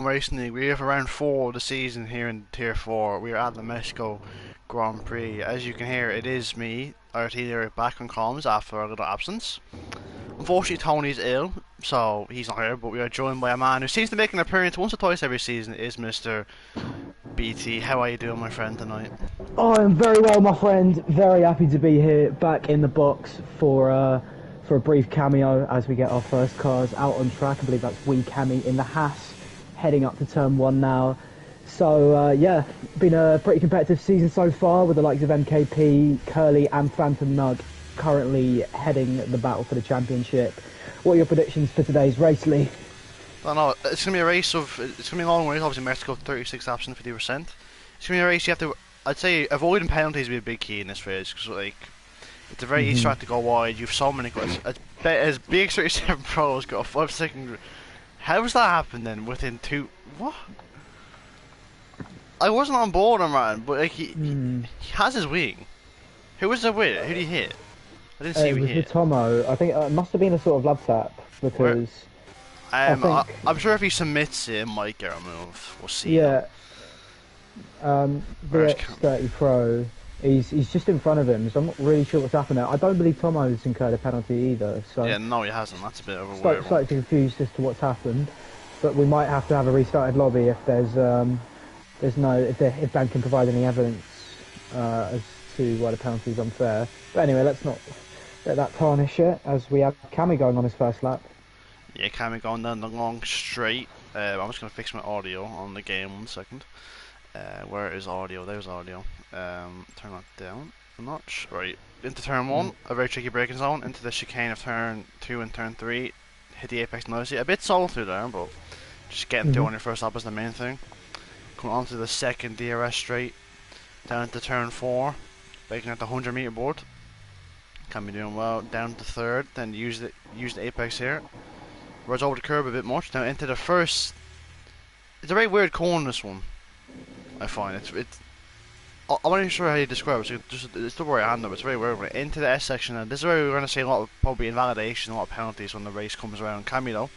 Recently, we have around 4 of the season here in Tier 4. We are at the Mexico Grand Prix. As you can hear, it is me, RT there, back on comms after a little absence. Unfortunately, Tony's ill, so he's not here, but we are joined by a man who seems to make an appearance once or twice every season. It is Mr. BT. How are you doing, my friend, tonight? Oh, I'm very well, my friend. Very happy to be here, back in the box for a brief cameo as we get our first cars out on track. I believe that's Wee Cammy in the Haas, heading up to turn one now. So yeah, been a pretty competitive season so far with the likes of MKP, Curly, and Phantom Nug currently heading the battle for the championship. What are your predictions for today's race, Lee? I don't know. It's gonna be a race of. It's gonna be a long race. Obviously, Mexico 36 laps and 50%. It's gonna be a race you have to. I'd say avoiding penalties would be a big key in this race because like it's a very easy track to go wide. You've so many guys. As Big 37 Pro's got a 5 second. How does that happen then within two? What? I wasn't on board on man, but like he has his wing. Who was the with? Who did he hit? I didn't see It who was he with hit. Tomo. I think it must have been a sort of love tap Where? because I think I'm sure if he submits it, it might get removed. We'll see though. yeah, Where's the X30 Pro. He's just in front of him, so I'm not really sure what's happened there. I don't believe Tomo's incurred a penalty either, so Yeah, no, he hasn't. That's a bit of a weird one. slightly confused as to what's happened. But we might have to have a restarted lobby if if Ben can provide any evidence as to why the penalty is unfair. But anyway, let's not let that tarnish it as we have Cammy going on his first lap. Yeah, Cammy going down the long straight. I'm just gonna fix my audio on the game 1 second. Where is audio? There's audio. Turn that down a notch. Right, into turn one, a very tricky braking zone. Into the chicane of turn two and turn three. Hit the apex nicely. A bit solo through there, but just getting through on your first lap is the main thing. Coming onto the second DRS straight, down to turn four, braking at the 100-meter board. Can be doing well. Down to third, then use the apex here. Runs over the curb a bit much. Now into the first. It's a very weird corner, this one. I find it's. I'm not even sure how you describe it. So it's the word I hand up. It's very weird. Into the S section, and this is where we're going to see a lot of probably invalidation, a lot of penalties when the race comes around. Cammy though,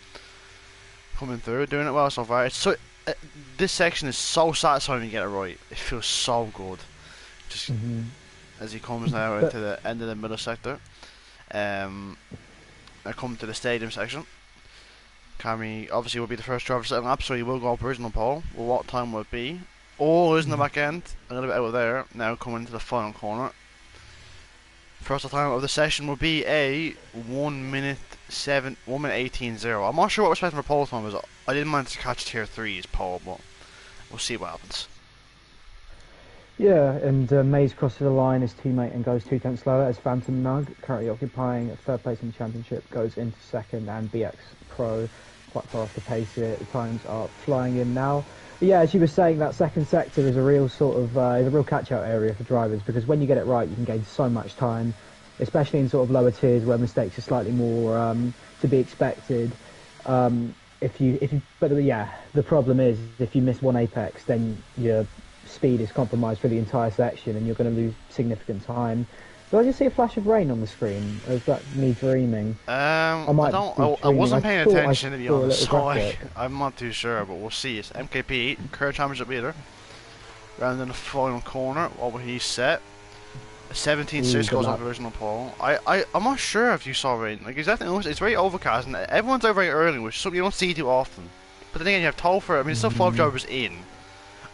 coming through, doing it well so far. It's so. This section is so satisfying when you get it right. It feels so good. Just as he comes now into the end of the middle sector. I come to the stadium section. Cammy obviously will be the first driver setting up, so he will go up original pole. Well, what time will it be? Oh, losing the back end, a little bit out of there. Now coming into the final corner. First time of the session will be a 1 minute 18.0. I'm not sure what we're expecting for pole time is. I didn't manage to catch tier 3's pole, but we'll see what happens. Yeah, and Mays crosses the line, his teammate, and goes 2 tenths slower as Phantom Nug, currently occupying third place in the championship, goes into second, and BX Pro quite far off the pace here. The times are flying in now. But yeah, as you were saying, that second sector is a real sort of is a real catch-out area for drivers because when you get it right, you can gain so much time, especially in sort of lower tiers where mistakes are slightly more to be expected. Yeah, the problem is if you miss one apex, then your speed is compromised for the entire section, and you're going to lose significant time. Did I just see a flash of rain on the screen? Or is that me dreaming? I wasn't paying attention to be honest, so I'm not too sure, but we'll see. It's MKP, current championship leader. Round in the final corner, what will he set? 17.6 goes off the original pole. I'm not sure if you saw rain. Like exactly, it's very overcast, and everyone's out very early, which is something you don't see too often. But then again, you have Topher. I mean, it's still 5 drivers in.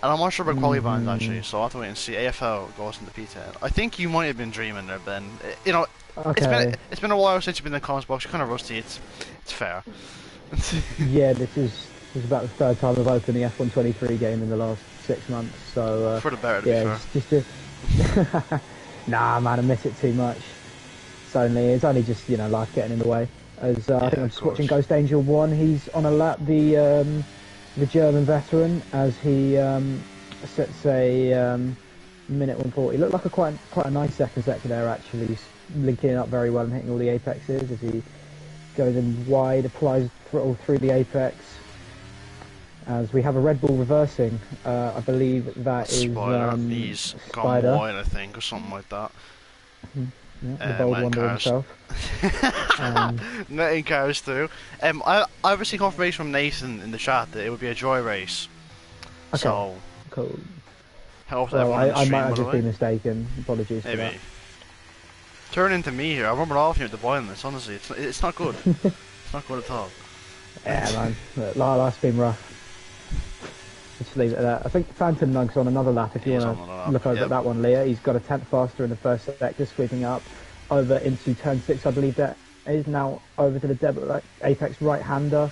And I'm not sure about quality bands actually, so I'll have to wait and see. AFL goes into P10. I think you might have been dreaming there, Ben. You know, it's been a while since you've been in the comments box. You're kind of rusty. It's fair. Yeah, this is about the third time I've opened the F123 game in the last 6 months. So for the better, to yeah, be fair. Nah, man, I miss it too much. It's only just life getting in the way. As I think I'm just watching Ghost Angel 1. He's on a lap. The German veteran, as he sets a minute 140. Looked like quite a nice second sector there actually. He's linking it up very well and hitting all the apexes as he goes in wide, applies throttle through the apex. As we have a Red Bull reversing, I believe that is Spider. He's gone wide, I think, or something like that. Yeah, the bold wonder himself. Letting cars through. I received confirmation from Nathan in the chat that it would be a joy race. Okay, So, cool. helps Well, everyone in the I stream, might by have the just been way. mistaken. Apologies for that. Maybe. Turn into me here. I remember all of you at the violence, honestly. It's not good. It's not good at all. Yeah, man. Look, life's been rough. Just leave it at that. I think Phantom Nunk's on another lap if you want to look over at that one, Leah. He's got a tenth faster in the first sector, sweeping up over into turn 6, I believe that is now over to the apex right-hander.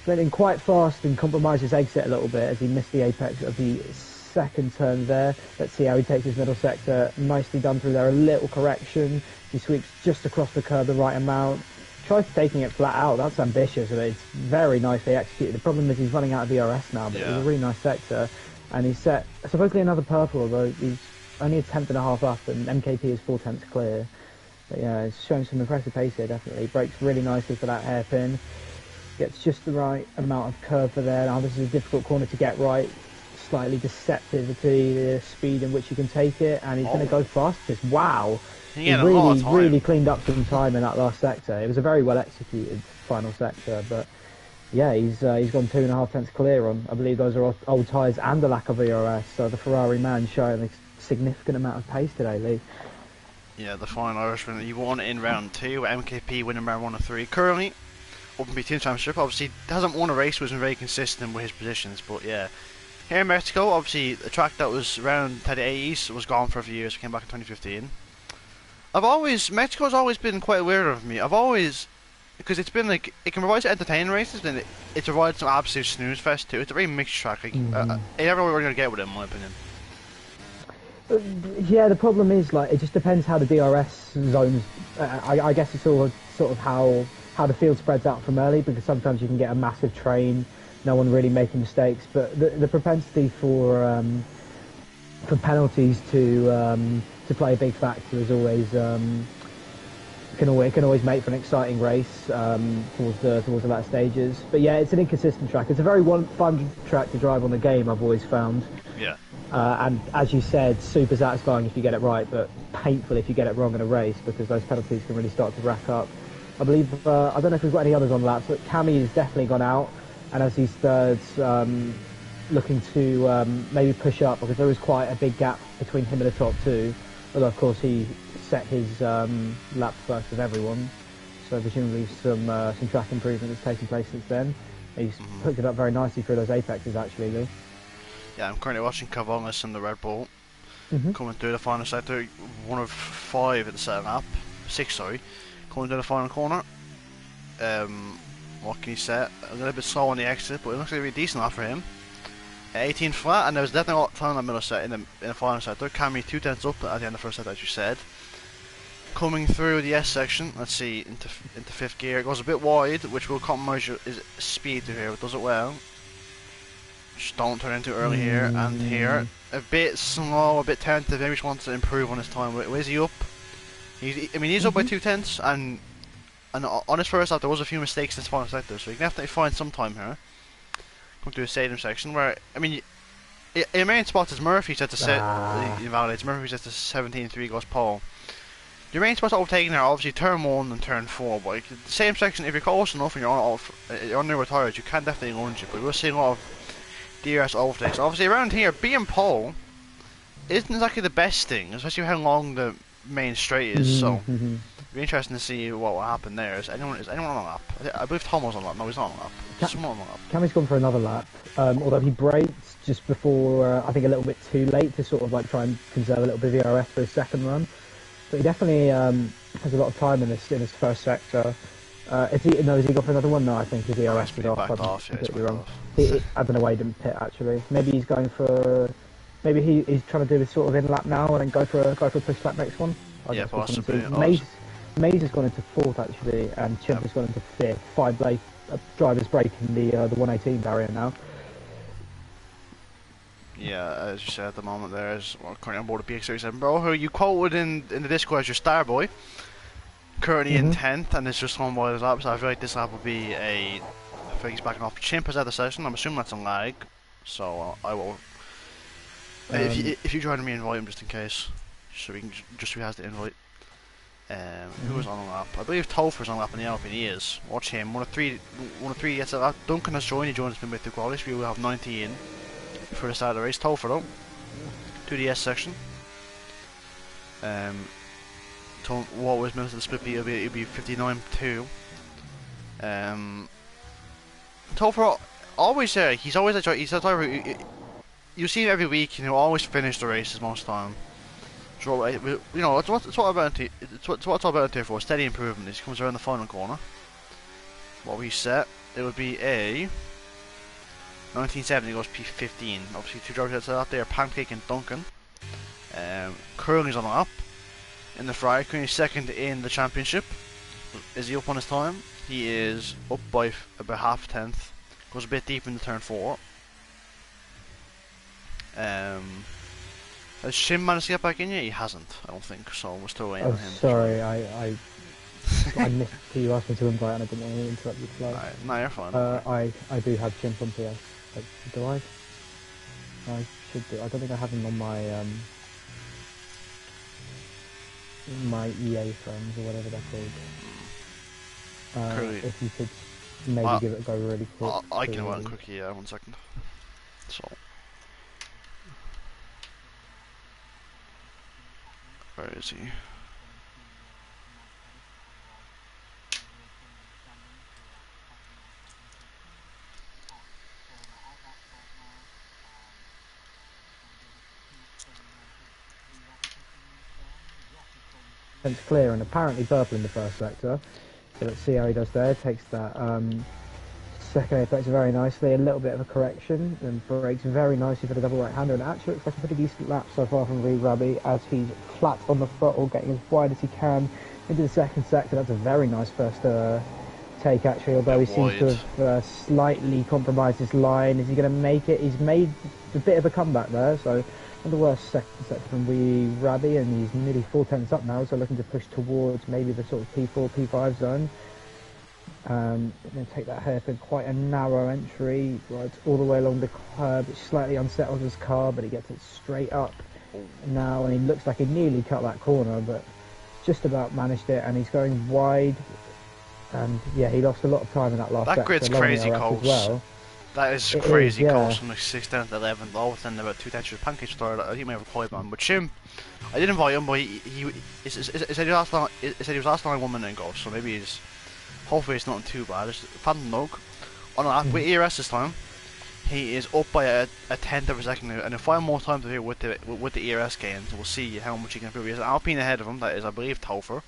Running quite fast and compromises exit a little bit as he missed the apex of the second turn there. Let's see how he takes his middle sector. Nicely done through there, a little correction. He sweeps just across the curb the right amount. Tries taking it flat out. That's ambitious, but it's very nicely executed. The problem is he's running out of DRS now, but it was a really nice sector. And he's set supposedly another purple, although he's only a tenth and a half up, and MKP is 4/10 clear. But yeah, it's showing some impressive pace here, definitely. Brakes really nicely for that hairpin. Gets just the right amount of curve for there. Now this is a difficult corner to get right. Slightly deceptive to the speed in which you can take it, and he's going to go fastest. Wow. He really cleaned up some time in that last sector. It was a very well executed final sector, but yeah, he's gone 2.5 tenths clear on. I believe those are old tyres and a lack of ERS. So the Ferrari man showing a significant amount of pace today, Lee. Yeah, the fine Irishman. He won in round 2. MKP winning round 1 of 3. Currently, Open Team Championship. Obviously, hasn't won a race. Was very consistent with his positions, but yeah. Here in Mexico, obviously, a track that was around the 80s was gone for a few years. Came back in 2015. Mexico's always been quite weird of me. Because it's been like, it can provide entertaining races, then it provides some absolute snooze fest too. It's a very mixed track. Like, you never know what you're going to get with it, in my opinion. Yeah, the problem is, like, it just depends how the DRS zones, I guess it's all sort of how the field spreads out from early, because sometimes you can get a massive train, no one really making mistakes, but the propensity for penalties to play a big factor is always can always make for an exciting race towards the latter stages. But yeah, it's an inconsistent track. It's a very fun track to drive on the game, I've always found. Yeah. And as you said, super satisfying if you get it right, but painful if you get it wrong in a race, because those penalties can really start to rack up. I believe I don't know if we've got any others on laps, but Cammy has definitely gone out, and as he's third, looking to maybe push up, because there is quite a big gap between him and the top two. Although of course he set his lap first of everyone, so presumably some track improvement has taken place since then. He's hooked it up very nicely through those apexes, actually, Lee. Yeah, I'm currently watching Cavongas in the Red Bull coming through the final sector. 1 of 5 at the second lap, 6 sorry, coming to the final corner. What can you say? A little bit slow on the exit, but it looks like a decent lap for him. 18 flat, and there was definitely a lot of time in the middle set in the final sector. Cammy 2 tenths up at the end of the first set, as you said. Coming through the S section, let's see, into 5th gear. It goes a bit wide, which will compromise his speed through here, but does it well. Just don't turn into early here, and here. A bit slow, a bit tentative, maybe just wants to improve on his time. Where's he up? He's up by 2 tenths, and on his first lap there was a few mistakes in his final sector, so he can definitely find some time here. Come to a stadium section where, in main spots is Murphy set to he invalidates. Murphy sets to 17.3, goes Paul. Your main spots overtaking are obviously turn 1 and turn 4, but like, the same section, if you're close enough and you're on newer tires, you can definitely lunge it, but we're seeing a lot of DRS overtakes. Obviously around here, being Pole isn't exactly the best thing, especially how long the main straight is, so it'll be interesting to see what will happen there. Is anyone on a lap? I believe Tom was on a lap. No, he's not on a lap. Someone on a lap. Cammy's gone for another lap, although he braked just before, I think a little bit too late to sort of like try and conserve a little bit of DRS for his second run. But he definitely has a lot of time in his first sector. Has he gone for another one? No, I think his DRS was off. I'm completely wrong. I don't know why he didn't pit actually. Maybe he's going for. Maybe he's trying to do this sort of in lap now and then go for a push lap next one. Yeah, possibly. Maze has gone into 4th actually, and Chimp has gone into 5th. 5 drivers breaking the 118 barrier now. Yeah, as you said at the moment, there is currently on board the PX37 Bro, who you quoted in the Discord as your star boy. Currently in 10th, and it's just one by his lap, so I feel like this lap will be I think he's backing off. Chimp is out of the session, I'm assuming that's a lag, so I will. If you join me, invite him just in case, so he has the invite. Who was on the lap? I believe Topher's on the lap in the Alpine. He is. Watch him. One of three gets a lap. Duncan has joined. He joined us midway through quality. So we will have 19 for the start of the race. Topher though, to the S section. What was meant to the split be? It'll be 59-2. Topher always there. He's always he's a driver. You see him every week, and he'll always finish the races most of the time. So, you know, it's what about it's what it's all about here for. Steady improvement. He comes around the final corner. What we set, it would be a 1970 goes P15. Obviously, two drivers out there, Pancake and Duncan. Curling's on the lap. In the Ferrari, currently second in the championship. Is he up on his time? He is up by about half a tenth. Goes a bit deep into turn 4. Has Shim managed to get back in yet? He hasn't, I don't think, so we're still waiting on him. Sorry, I missed you asked me to invite and I didn't want to interrupt your flight. Right, no, you're fine. I do have Shim from PS. Like, do I? I should do. I don't think I have him on my my EA friends or whatever they're called. If you could maybe give it a go really quick. I can wait quickly, yeah, 1 second. So. Where is he? It's clear and apparently purple in the first sector. So let's see how he does there. Takes that second apex very nicely. A little bit of a correction and brakes very nicely for the double right-hander. And actually looks like a pretty decent lap so far from Reed Rabi as he's flat on the throttle, getting as wide as he can into the second sector. That's a very nice first take actually, although he seems to have slightly compromised his line. Is he going to make it? He's made a bit of a comeback there, so not the worst second sector from Reed Rabi, and he's nearly 4 tenths up now, so looking to push towards maybe the sort of P4, P5 zone. Then take that hairpin, quite a narrow entry, right all the way along the curb. It slightly unsettles his car, but he gets it straight up now, and he looks like he nearly cut that corner, but just about managed it, and he's going wide. And yeah, he lost a lot of time in that last sector. That grid's crazy close. Well. That is crazy close from like 6th down to 11th, all within about 2 tenths of Pancake third. I think he may have a point on, but Shim, I did invite him, but he said he was last line 1 minute ago, so maybe he's. Hopefully it's not too bad. It's Phantom Nog on a lap with ERS this time. He is up by a tenth of a second now, and in 5 more times here with the ERS gains, we'll see how much he can improve. He has an Alpine ahead of him. That is, I believe, Topher.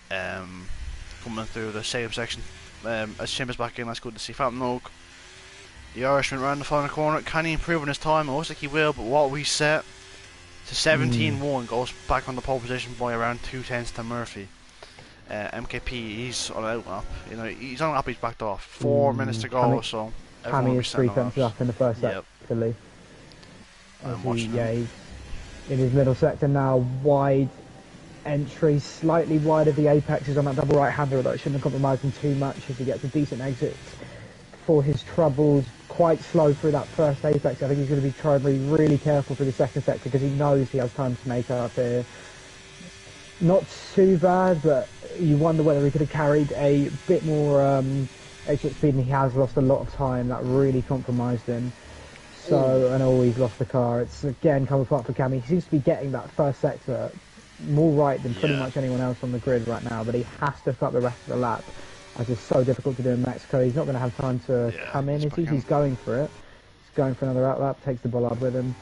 Coming through the same section. As Shim is back in, that's good to see. Phantom Nog. The Irishman around the final corner. Can he improve on his time? It looks like he will, but what we set to 17-1 goes back on the pole position by around 2 tenths to Murphy. MKP, he's on an outlap. You know, he's on a lap. He's backed off. 4 minutes to go, so Cammy is 3 tenths up in the first sector. Yeah, he's in his middle sector now. Wide entry, slightly wide of the apexes on that double right-hander, although it shouldn't have compromised him too much as he gets a decent exit for his troubles. Quite slow through that first apex. I think he's going to be trying to be really careful through the second sector because he knows he has time to make up here. Not too bad, but you wonder whether he could have carried a bit more exit speed, and he has lost a lot of time. That really compromised him. So, and he's lost the car. It's again come apart for Cammy. He seems to be getting that first sector more right than pretty much anyone else on the grid right now, but he has to cut the rest of the lap, as it's so difficult to do in Mexico. He's not going to have time to come in, is he? He's going for it. He's going for another outlap, takes the bollard with him.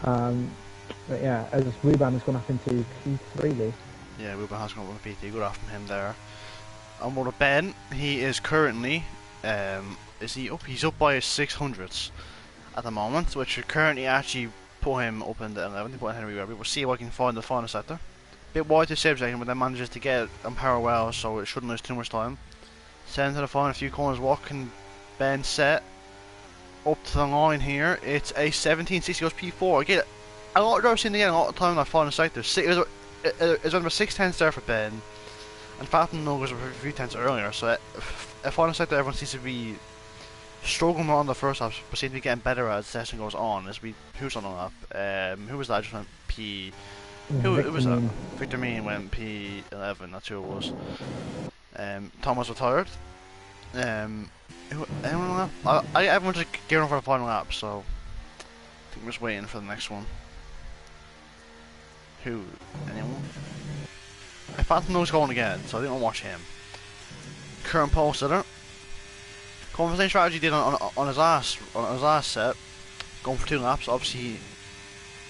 But yeah, as Ruban has gone up into P3. Yeah, Ruben has gone up to PT. Good off from him there. And what about Ben? He is currently, is he up? He's up by 600ths at the moment, which would currently actually put him up in the 11th. Put Henry Webber. We'll see what he can find in the final sector. Bit wide to save second, but then manages to get it on power well, so it shouldn't lose too much time. Send to the final few corners. What can Ben set up to the line here? It's a 1760 goes P4. Again, a lot of drivers seem to get a lot of time in that final sector. It's under 6 tenths there for Ben, and Phantom Nog was a few tenths earlier, so a final sector everyone seems to be struggling more on the first half, but seems to be getting better as the session goes on. Who's on the lap? Who was that? I just went Who was that? Victor Victor Mean went P11. That's who it was. Thomas retired. Anyone left? Everyone's just gearing for the final lap, so I think we're just waiting for the next one. Who? Anyone? I Phantom knows going again, so I didn't watch him. Current pole sitter. Conversation strategy did on his last set, going for 2 laps. Obviously,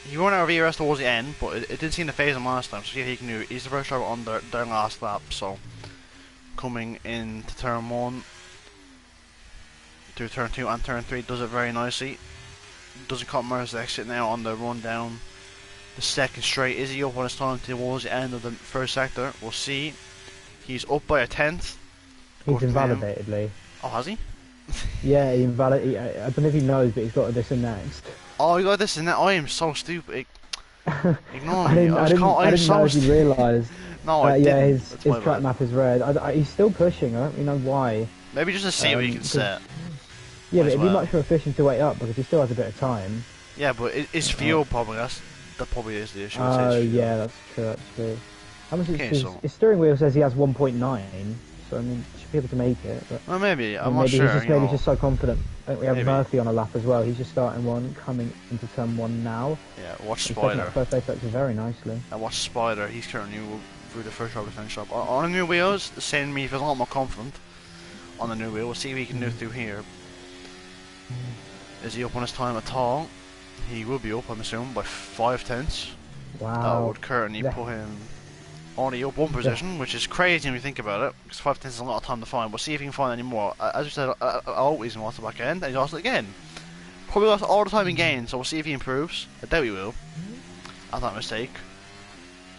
he ran out of ERS towards the end, but it didn't seem to phase him last time. So see if he can do. He's the first driver on their last lap, so coming into turn 1, through turn 2 and turn 3, does it very nicely. Doesn't compromise the exit now on the run down the second straight. Is he up on his time towards the end of the first sector? We'll see. He's up by a 10th. He's invalidated, Lee. Oh, has he? Yeah, he invalidated. I don't know if he knows, but he's got this and next. Oh, you got this and that. I am so stupid. Ignore me. I didn't know if you realised. No, I didn't. Yeah, his track map is red. He's still pushing. I don't really know why. Maybe just to see what you can set. Yeah, but it'd be much more efficient to wait up because he still has a bit of time. Yeah, but it's fuel probably. That probably is the issue. Oh, yeah, that's true actually. How much so his steering wheel says he has 1.9, so I mean, should be able to make it. But well, maybe I'm not sure. He's just so confident. I think we have Murphy on a lap as well. He's just starting one, coming into turn 1 now. Yeah, watch Spider. First apex very nicely. I watch Spider. He's currently through the first row to finish up. On the new wheels, saying me feels a lot more confident on the new wheel. We'll see what he can do through here. Is he up on his time at all? He will be up, I'm assuming, by 5/10. Wow. That would currently put him only up 1 position, which is crazy when you think about it, because 5/10 is a lot of time to find. We'll see if he can find any more. As we said, always lost the back end, and he's lost it again. Probably lost all the time he gained, so we'll see if he improves. I doubt he will. That's not a mistake.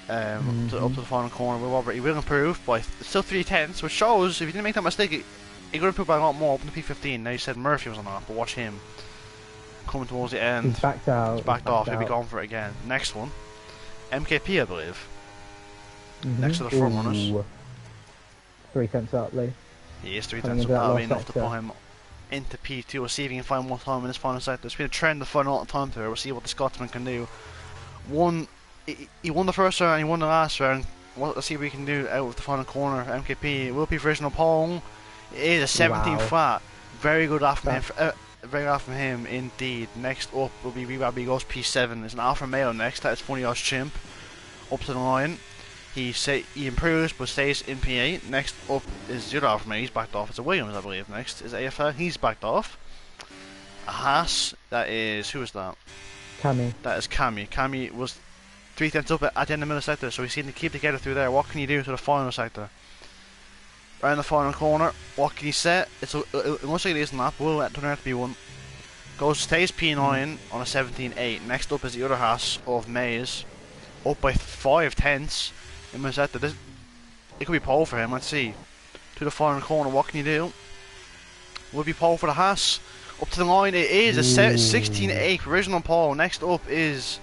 Up to the final corner with Robert, he will improve by still 3/10, which shows if he didn't make that mistake, he could improve by a lot more up in the P15. Now you said Murphy was on that, but watch him. Coming towards the end. He's backed out. He's backed off. He'll be going for it again. Next one. MKP, I believe. Next to the front runners. 3/10 up, Lee. He is 3/10 up. That'll be enough to put him into P2. We'll see if he can find more time in this final sector. It's been a trend to find a lot of time through. We'll see what the Scotsman can do. He won the first round, he won the last round. Let's see what he can do out of the final corner. MKP will be original pole. It is a 17 flat. Very good off from him. Very good off from him indeed. Next up will be Rabbi goes P7. There's an Alpha Male next. That is Funny Oz Chimp. Up to the line. He improves but stays in P8. Next up is the other Alpha Male. He's backed off. It's a Williams, I believe. Next is AFL. He's backed off. A Haas. That is, who is that? Cammy. That is Cammy. Cammy was 3/10 up at the end of the middle sector, so he's seen to keep together through there. What can you do to the final sector? Around the final corner, what can you set? It looks like it is an lap, will turn out to be one. Stays P9 on a 17.8. Next up is the other Haas of Mays, up by 5/10 in the sector. It could be pole for him, let's see. To the final corner, what can you do? Will be pole for the Haas. Up to the line, it is a 16.8 original pole. Next up is,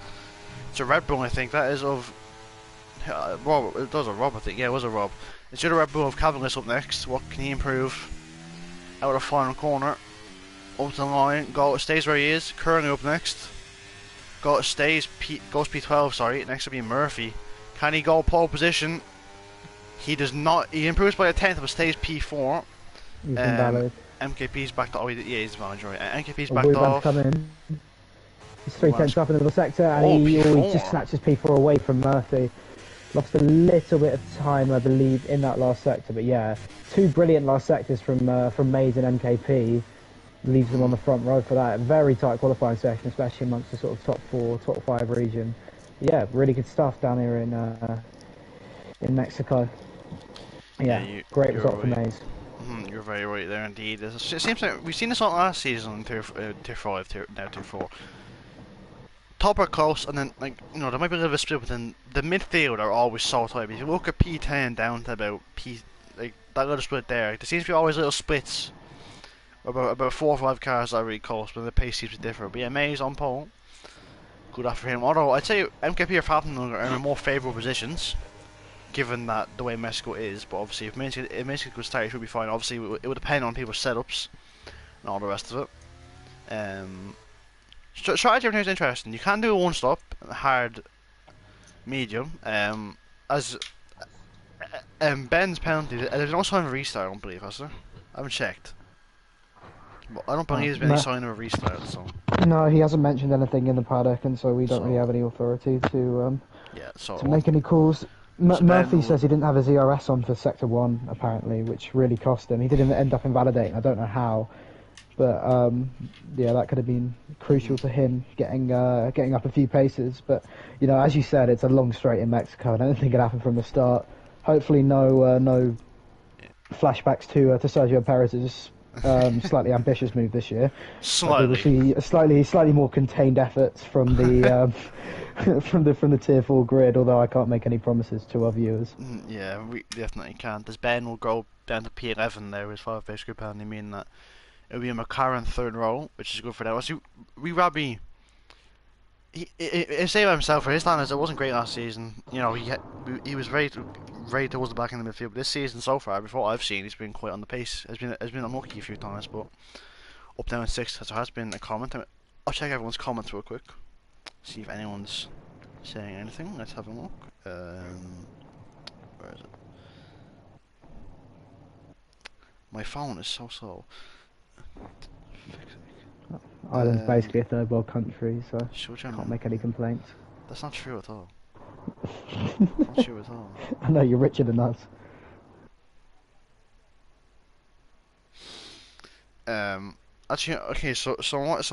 it's a Red Bull, I think. That is of Rob. It does a Rob, I think. Yeah, it was a Rob. It's the other Red Bull of Cavallis up next. What can he improve? Out of the final corner. Up to the line. Stays where he is. Currently up next. Goes P12, sorry. Next will be Murphy. Can he go pole position? He does not. He improves by a 10th, but stays P4. He's invalid. MKP's backed off. Oh, yeah, he's invalid, right. MKP's backed off. He's 3/10 up in the middle sector, and he just snatches P4 away from Murphy. Lost a little bit of time, I believe, in that last sector, but yeah, 2 brilliant last sectors from Mays and MKP. Leaves them on the front row for that. Very tight qualifying session, especially amongst the sort of top 4, top 5 region. Yeah, really good stuff down here in Mexico. Yeah, great result for Mays. You're very right there indeed. It seems like we've seen this all last season in tier 5, now tier 4. Top are close, and then, like, you know, there might be a little bit of a split, but then the midfield are always so tight. If you look at P10 down to about like that little split there, there seems to be always little splits. About 4 or 5 cars that are really close, but the pace seems to differ. But yeah, Mays on pole. Good after him. Although I'd say MKP or Falcon are in more favourable positions, given that the way Mexico is. But obviously, if Mexico could start, it should be fine. Obviously, it would depend on people's setups and all the rest of it. Strategy everything is interesting. You can do a one-stop hard medium. As Ben's penalty, there's no sign of a restart, I don't believe, has there? I haven't checked. But I don't believe there's been any sign of a restart, so. No, he hasn't mentioned anything in the paddock, and so we don't really So, have any authority to yeah, so make any calls. So Murphy Ben says he didn't have his ERS on for Sector 1, apparently, which really cost him. He didn't end up invalidating, I don't know how. But, yeah, that could have been crucial to him getting up a few paces. But, you know, as you said, it's a long straight in Mexico. I don't think it happened from the start. Hopefully no flashbacks to Sergio Perez's slightly ambitious move this year. slightly. We'll see a slightly more contained efforts from the from the Tier 4 grid, although I can't make any promises to our viewers. Yeah, we definitely can't. As Ben will go down to P11 there with 5 base group penalty, meaning that it'll be a McLaren third row, which is good for them. So we Robbie, he saved himself for his standards. It wasn't great last season. You know, he was very towards the back in the midfield. But this season so far, before I've seen, he's been quite on the pace. Has been unlucky a few times, but up down in 6th. So has been a comment. I'll check everyone's comments real quick. See if anyone's saying anything. Let's have a look. Where is it? My phone is so slow. Ireland's basically a third world country, so can't make any complaints. That's not true at all. That's not true at all. I know you're richer than us. Actually, okay. So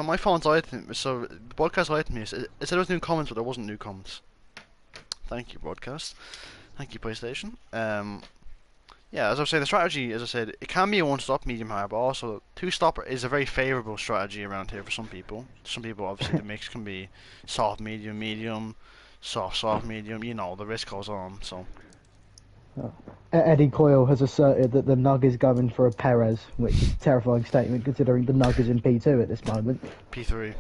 my phone's item. So the broadcast item is it said there was new comments, but there wasn't new comments. Thank you, broadcast. Thank you, PlayStation. Yeah, as I was saying, the strategy, as I said, it can be a one-stop medium high, but also two-stopper is a very favourable strategy around here for some people. Some people, obviously, the mix can be soft, medium, soft, medium. You know, the risk goes on. So. Eddie Coyle has asserted that the Nug is going for a Perez, which is a terrifying statement considering the Nug is in P2 at this moment. P3.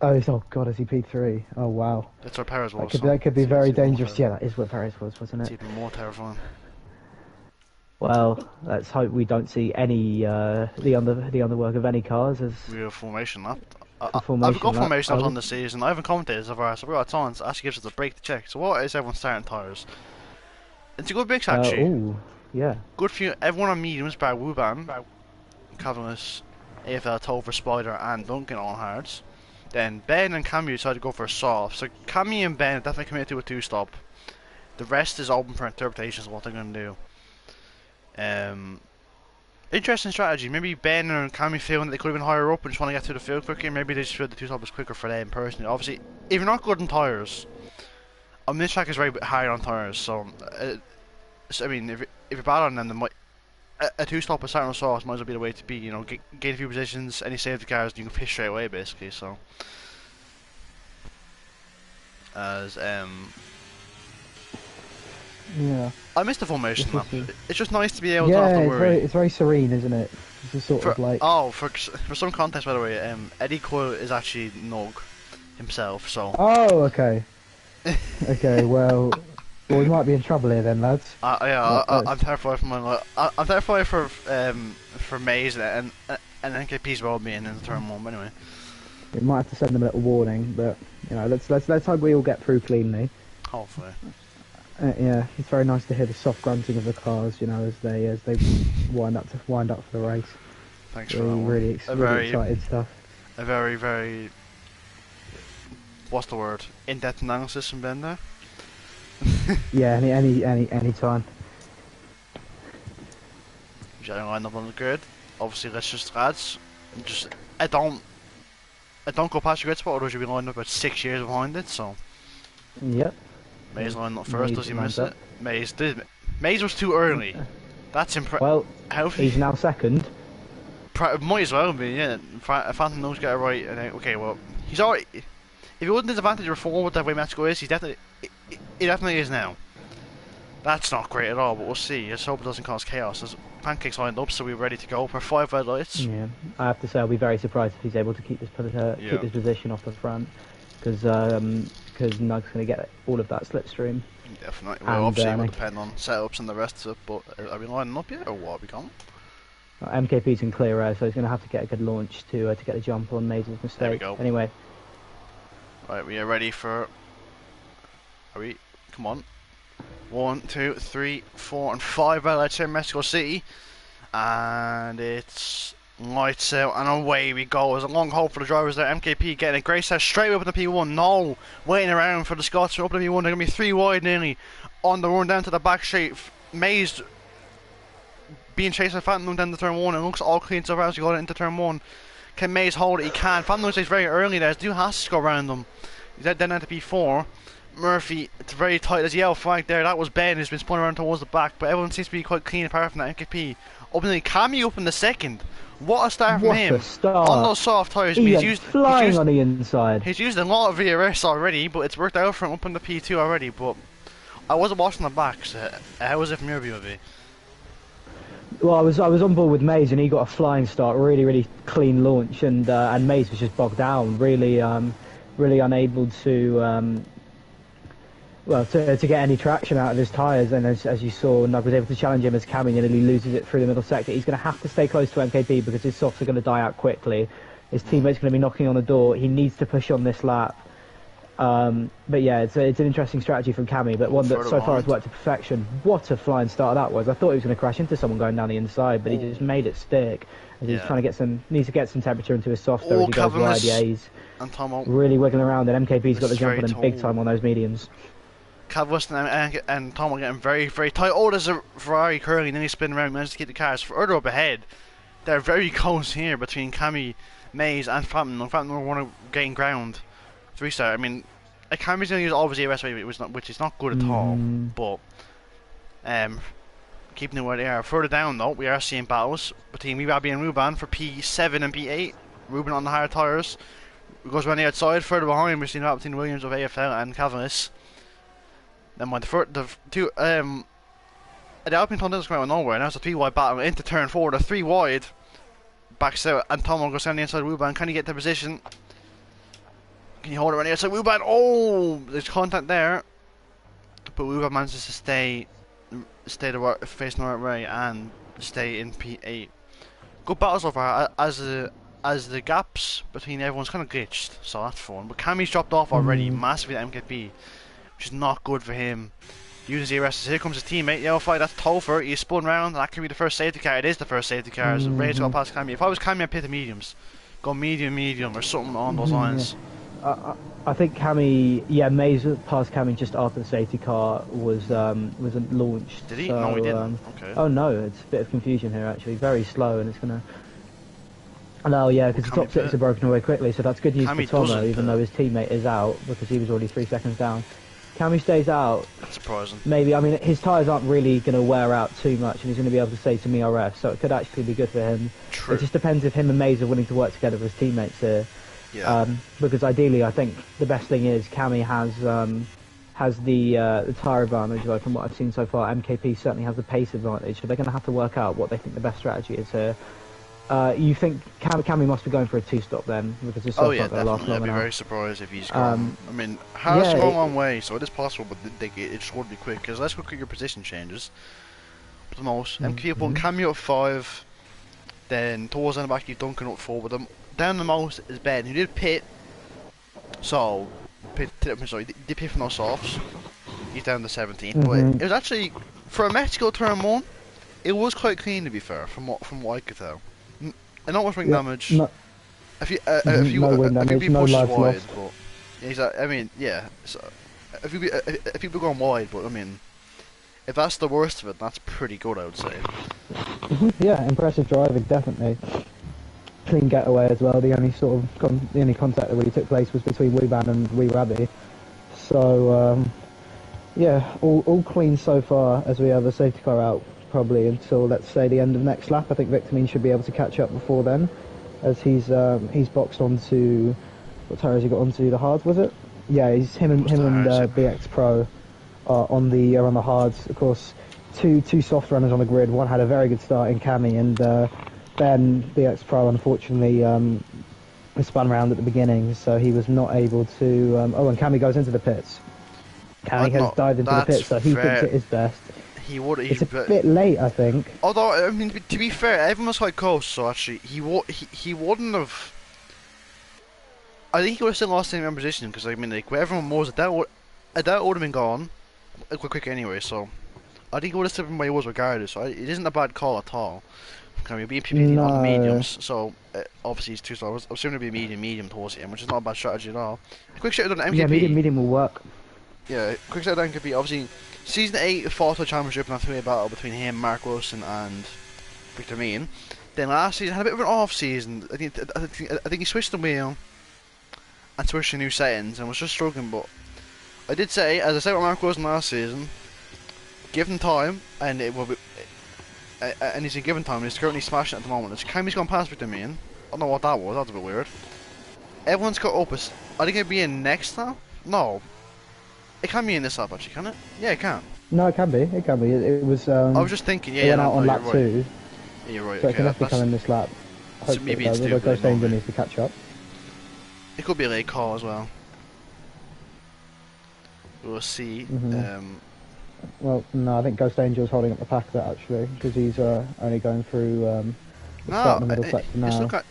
Oh God, is he P3? Oh wow. That's where Perez was. That could be very dangerous. Yeah, that is where Perez was, wasn't it? It's even more terrifying. Well, let's hope we don't see any the underwork of any cars as real formation lap. I've got formation laps on the season. I haven't commented so far, so we've got time. So actually gives us a break to check. So what is everyone's starting tyres? It's a good mix actually. Ooh, yeah. Good for you. Everyone on mediums, bar Wuban, Catalyst, AFL, Topher, Spider, and Duncan on hards. Then Ben and Cammy decided to go for a soft. So Cammy and Ben definitely committed to a two-stop. The rest is open for interpretations of what they're going to do. Interesting strategy. Maybe Ben and Cammy feeling that they could have been higher up and just want to get to the field quicker. Maybe they just feel the two-stop is quicker for them personally. Obviously, if you're not good in tyres, this track is very hard on tyres. So, I mean, if you're bad on them, then a two-stop with starting with soft might as well be the way to be. You know, gain a few positions, any safety cars, you can fish straight away basically. So, yeah. I missed the formation map. It's just nice to be able to not have to worry. It's very serene, isn't it? It's just sort of like... Oh, for some context, by the way, Eddie Coyle is actually Nog himself, so... Oh, okay. Okay, well, we might be in trouble here then, lads. Yeah, I'm terrified for my life. I'm terrified for Maze and NKP's well-being in the turn 1, but anyway. We might have to send them a little warning, but, you know, let's hope we all get through cleanly. Hopefully. Yeah, it's very nice to hear the soft grunting of the cars, you know, as they wind up for the race. Thanks for that one. Really excited stuff. A very what's the word? In-depth analysis from Ben there. Yeah, any time. Getting lined up on the grid. Obviously, let's just lads. I don't go past your grid spot, otherwise you'll be lined up about 6 years behind it. So. Yep. Maze lined up first, does he miss it? Maze was too early. That's impressive. Well, he's now second. Might as well be, yeah. Phantom knows get it right. And then, okay, well, he's already. If he wasn't disadvantaged before with the way Mexico is, he definitely is now. That's not great at all, but we'll see. Let's hope it doesn't cause chaos. There's pancakes lined up, so we're ready to go for 5 red lights. Yeah, I have to say I'll be very surprised if he's able to keep this position off the front, because Nug's going to get all of that slipstream. Definitely. Well, obviously it will depend on setups and the rest of it, but are we lining up yet, or what are we going? MKP's in clear air, so he's going to have to get a good launch to get a jump on Maze's mistake. There we go. Anyway. Right, we are ready for Are we? Come on. 1, 2, 3, 4, and 5 outlets here in Mexico City. And it's lights out and away we go. There's a long hold for the drivers there. MKP getting a great set straight up in the P1. No, waiting around for the Scots to open the P1. They're going to be 3 wide nearly on the run down to the back straight. Mays being chased by Phantom down to turn 1. It looks all clean so far as we got into turn 1. Can Mays hold it? He can. Phantom stays very early there. Stu has to go around them. He's down to P4. Murphy, it's very tight. There's a yellow flag there. That was Ben who's been spun around towards the back, but everyone seems to be quite clean apart from that. MKP opening Cammy up in the second. What a start from him. What a start. On those soft tyres. Flying on the inside. He's used a lot of VRS already, but it's worked out for him up in the P2 already. But I wasn't watching the back, so how was it from your view of it? Well, I was on board with Mays, and he got a flying start, really clean launch, and Mays was just bogged down, really unable to to get any traction out of his tyres. And as you saw, Nug was able to challenge him as Cammy nearly loses it through the middle sector. He's going to have to stay close to MKP because his softs are going to die out quickly. His teammate's going to be knocking on the door. He needs to push on this lap. But yeah, it's an interesting strategy from Cammy, but one that so far has worked to perfection. What a flying start that was. I thought he was going to crash into someone going down the inside, but he just made it stick. As he's trying to needs to get some temperature into his softs as he goes wide. Yeah, he's really wiggling around, and MKP's got the jump on him big time on those mediums. Calvus and Tom are getting very tight. Oh, there's a Ferrari curling, then he spin around, manages to keep the cars further up ahead. They're very close here between Cammy, Mays, and Phantom. Phantom want to gain ground. 3-star. I mean, Cammy's going to use all of his ERS, which is not good at all. But keeping it where they are. Further down though, we are seeing battles between Weebabi and Ruban for P7 and P8. Ruben on the higher tyres. Goes around the outside. Further behind, we're seeing that between Williams of AFL and Calvinus. Then when the Alpine Tunnel doesn't come out of nowhere. Now it's a 3 wide battle into turn 4. The 3 wide backs out, and Tomo goes down the inside. Ruban, can he get to position? Can you hold it around the outside? Ruban, oh, there's contact there, but Ruban manages to stay facing the right way and stay in P8. Good battle so far. As the gaps between everyone's kind of glitched, so that's fun. But Cammy's dropped off already massively at MKP. Which is not good for him. Uses ERS. Here comes his teammate. Yellow flag, that's Topher. He's spun round. That could be the first safety car. It is the first safety car. It's ready to go past Cammy. If I was Cammy, I'd pit the mediums. Go medium, or something on those lines. I think Cammy, Mays past Cammy just after the safety car was launched. Did he? So, no, he didn't. Okay. Oh no, it's a bit of confusion here actually. Very slow, and it's gonna. No, yeah, because the top six are broken away quickly, so that's good news for Tomo, even though his teammate is out because he was already 3 seconds down. Cammy stays out. That's surprising. Maybe, I mean, his tyres aren't really going to wear out too much, and he's going to be able to save some ERS, so it could actually be good for him. True. It just depends if him and Mays are willing to work together with his teammates here. Yeah. Because ideally, I think the best thing is Cammy has the tyre advantage, though, from what I've seen so far. MKP certainly has the pace advantage, so they're going to have to work out what they think the best strategy is here. You think Cammy must be going for a 2-stop then, because this not going to last long I'd be enough. very surprised if he's gone. I mean, Harris gone a long way, so it is possible, but it just would be quick, because let's look at your position changes. For the most, MKP up on Cammy up 5, then towards on the back, you Duncan up 4 with them. Down the most is Ben, who did pit, so, he did pit for no softs. He's down to 17th, but it was actually, for a Mexico turn 1, it was quite clean to be fair, from what I could tell. And not much wing damage. No, a few no pushes lives wide, lost. but yeah, I mean, yeah. So, if people going wide, but I mean, if that's the worst of it, that's pretty good, I would say. Yeah, impressive driving, definitely. Clean getaway as well. The only the only contact that really took place was between Weeban and Weerabi. So yeah, all clean so far, as we have a safety car out. Probably until, let's say, the end of next lap. I think Victorine should be able to catch up before then, as he's boxed onto, what tyre has he got onto? The hards, was it? Yeah, him and BX Pro are on the hards. Of course, two soft runners on the grid. One had a very good start in Cammy, and Ben BX Pro unfortunately spun around at the beginning, so he was not able to. And Cammy goes into the pits. Cammy has dived into the pits, so he thinks it is best. It's a bit late, I think. Although, I mean, to be fair, everyone was quite close, so actually, he wouldn't have. I think he would have still lost in position, because I mean, like, where everyone was, that would, that would have been gone quick anyway. So I think it would have still been where he was regardless. So it isn't a bad call at all. Can we be PPD on the No. mediums? So obviously he's 2 stars. I'm assuming to be medium towards him, which is not a bad strategy at all. Quick shout out on Yeah, MKP. medium will work. Yeah, quick shout out on MKP. Obviously, season 8 fought to a championship and a three-way battle between him, Mark Wilson, and Victor Mean. Then last season had a bit of an off season. I think he switched the wheel and switched to new settings and was just struggling. But I did say, as I said with Mark Wilson last season, give him time and it will be. And he's been given time. He's currently smashing at the moment. It's Kami's gone past Victor Mean. I don't know what that was. That's a bit weird. Everyone's got up. I think it'd be in next lap. No, it can be in this lap actually, can it? Yeah, it can. No, it can be. It can be. It was. I was just thinking. Yeah, it yeah, went out on lap right. 2. Yeah, you're right. So Okay, it can definitely come in this lap. So maybe it's Although Ghost Danger needs to catch up. It could be a late call as well. We'll see. Well, no, I think Ghost Angel is holding up the pack of that actually, because he's only going through the start and the middle sector now.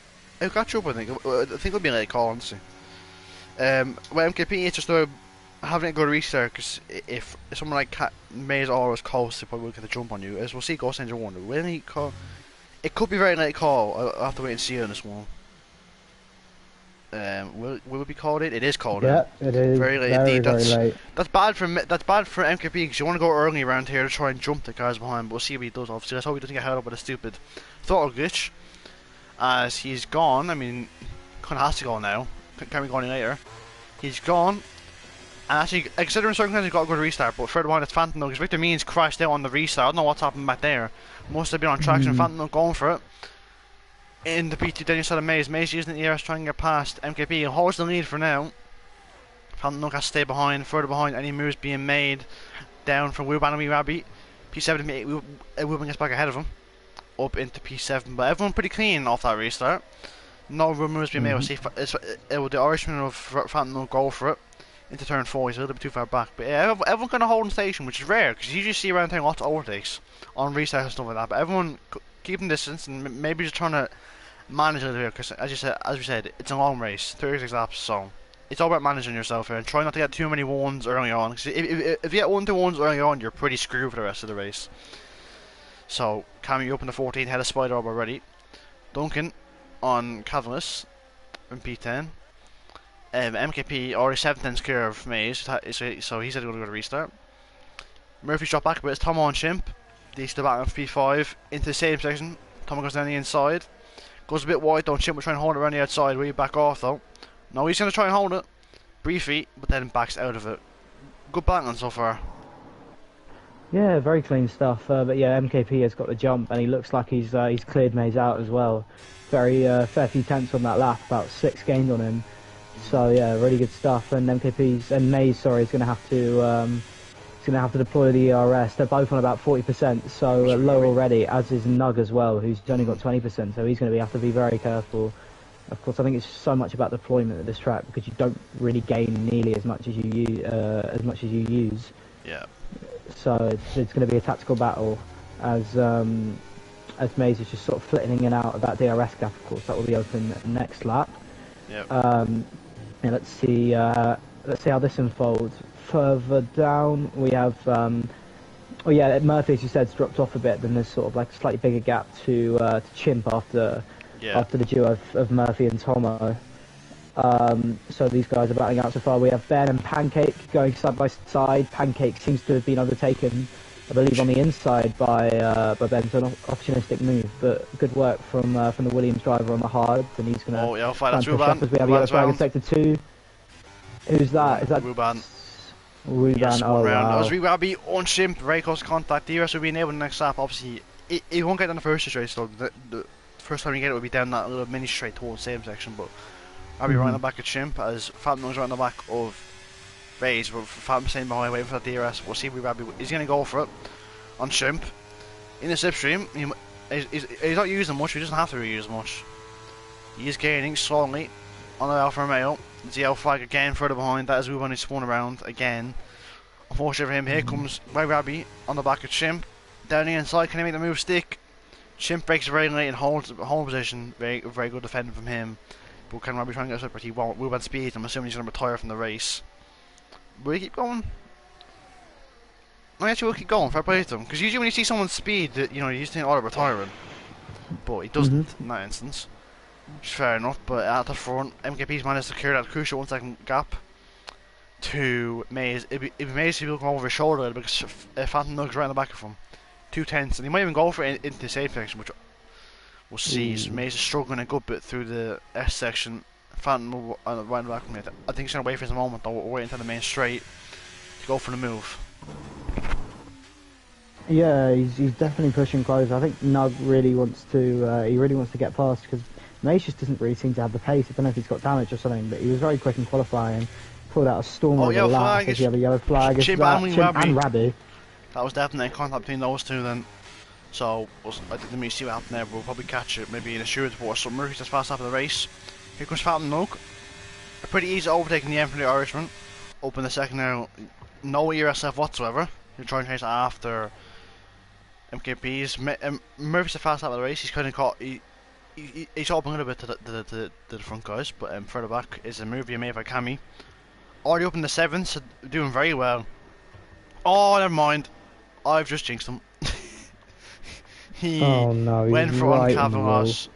It'll catch up, I think. I think it'll be a late call, honestly. Well, MKP is just having a good restart, because if someone like Maze or is close, they probably will get the jump on you. As we'll see Ghost Angel 1. Will he call? It could be a very late call. I'll have to wait and see on this one. Will it be called in? It is called in. Yeah, it is. Very late indeed. Very late. That's bad for MKP because you want to go early around here to try and jump the guys behind. But we'll see what he does. Obviously, let's hope he doesn't get held up with a stupid throttle glitch. As he's gone. I mean, kind of has to go now. Can't be going any later. He's gone. And actually, considering circumstances, he's got a good restart. But further behind, it's Phantom because Victor Means crashed out on the restart. I don't know what's happened back there. Must have been on traction. Phantom going for it. In the P2, then you said Maze. Maze using the ERS trying to get past MKP. He holds the lead for now. Phantom has to stay behind, further behind. Any moves being made down from Wuban and Rabbi. P7 to 8. Wuban gets back ahead of him. Up into P7. But everyone pretty clean off that restart. No real moves being made. We'll see if the Irishman of Phantom will go for it. Into turn 4. He's a little bit too far back. But yeah, everyone kind of holding station, which is rare. Because you usually see around town lots of overtakes on restarts and stuff like that. But everyone keeping distance and maybe just trying to manage it here, because as we said, it's a long race, 36 laps, so it's all about managing yourself here and try not to get too many ones early on. Because if you get 1-2 ones early on, you're pretty screwed for the rest of the race. So Cam, you open the 14, head of Spider up already. Duncan on Catalyst in P10. MKP already 7th clear of Maze, so he's had to go to restart. Murphy's dropped back a bit. It's Tomo and Chimp. These still back on P5 into the same section. Tomo goes down the inside. Goes a bit wide though, Chimp will try and hold it around the outside. Will you back off though? No, he's going to try and hold it briefly, but then backs out of it. Good battling so far. Yeah, very clean stuff. But yeah, MKP has got the jump, and he looks like he's cleared Maze out as well. Very fair few tenths on that lap, about 6 gained on him. So yeah, really good stuff. And Maze, sorry, is going to have to. He's going to have to deploy the ERS. They're both on about 40%, so low already, as is Nug as well, who's only got 20%, so he's going to have to be very careful. Of course, I think it's so much about deployment at this track, because you don't really gain nearly as much as you use. Yeah. So it's going to be a tactical battle, as Maze is just sort of flitting in and out of that DRS gap. Of course, that will be open next lap. Yeah. Yeah, let's see how this unfolds. Further down, we have, oh yeah, Murphy, as you said, has dropped off a bit. Then there's sort of like a slightly bigger gap to Chimp after the duo of Murphy and Tomo. So these guys are battling out so far. We have Ben and Pancake going side by side. Pancake seems to have been overtaken, I believe, on the inside by Ben. So an opportunistic move, but good work from the Williams driver on the hard. And he's going to fight that's Ruban. As we have yellow flag in sector 2. Who's that? Is that Ruban? Yes, oh wow. As we will be on Chimp, very close contact. DRS will be enabled in the next lap. Obviously, it won't get down the first straight, so the first time you get it will be down that little mini straight towards the same section. But I'll be right on the back of Chimp, as Phantom is right on the back of Raze. But Phantom staying behind, waiting for that DRS. We'll see if he's going to go for it on Chimp. In the slipstream, he's not using much, he doesn't have to use much. He is gaining slowly on the Alfa Romeo. The yellow flag again further behind. That is when he spun around again. Unfortunately for him, here comes Rabbi on the back of Chimp. Down the inside, can he make the move stick? Chimp breaks very late and holds position. Very good defending from him. But can Rabbi try and get us up, but he won't. Wuban speed, I'm assuming he's going to retire from the race. will he keep going? I actually will keep going, fair play to him. Because usually when you see someone's speed, you know, you just think, oh, they're retiring. But he doesn't in that instance. Which is fair enough, but at the front, MKP's managed to clear that crucial 1 second gap to Maze. It'd be Maze if he look over his shoulder because Phantom Nug's right in the back of him. 2 tenths, and he might even go for it into the safe section, which we'll see. So Maze is struggling a good bit through the S section. Phantom Nug right in the back of him. I think he's going to wait for his moment though, wait until the main straight to go for the move. Yeah, he's definitely pushing close. I think Nug really wants to he really wants to get past because Mace just doesn't really seem to have the pace. I don't know if he's got damage or something, but he was very quick in qualifying. Pulled out a storm over the lap as he had a yellow flag. Chimp and Rabby. That was definitely a contact between those two then. So I didn't really see what happened there, but we'll probably catch it maybe in a shooter or something. Murphy's just fast after the race. Here comes Phantom Nug. A pretty easy overtaking the end from the Irishman. Open the second now. No ERSF whatsoever. He'll try and chase after MKP's. Murphy's the fast out of the race. He's kind of caught. He's open a little bit to the front guys, but further back is a movie made by Cammy. Already up in the 7th, so doing very well. Oh, never mind. I've just jinxed him. He went for right on Cavalos,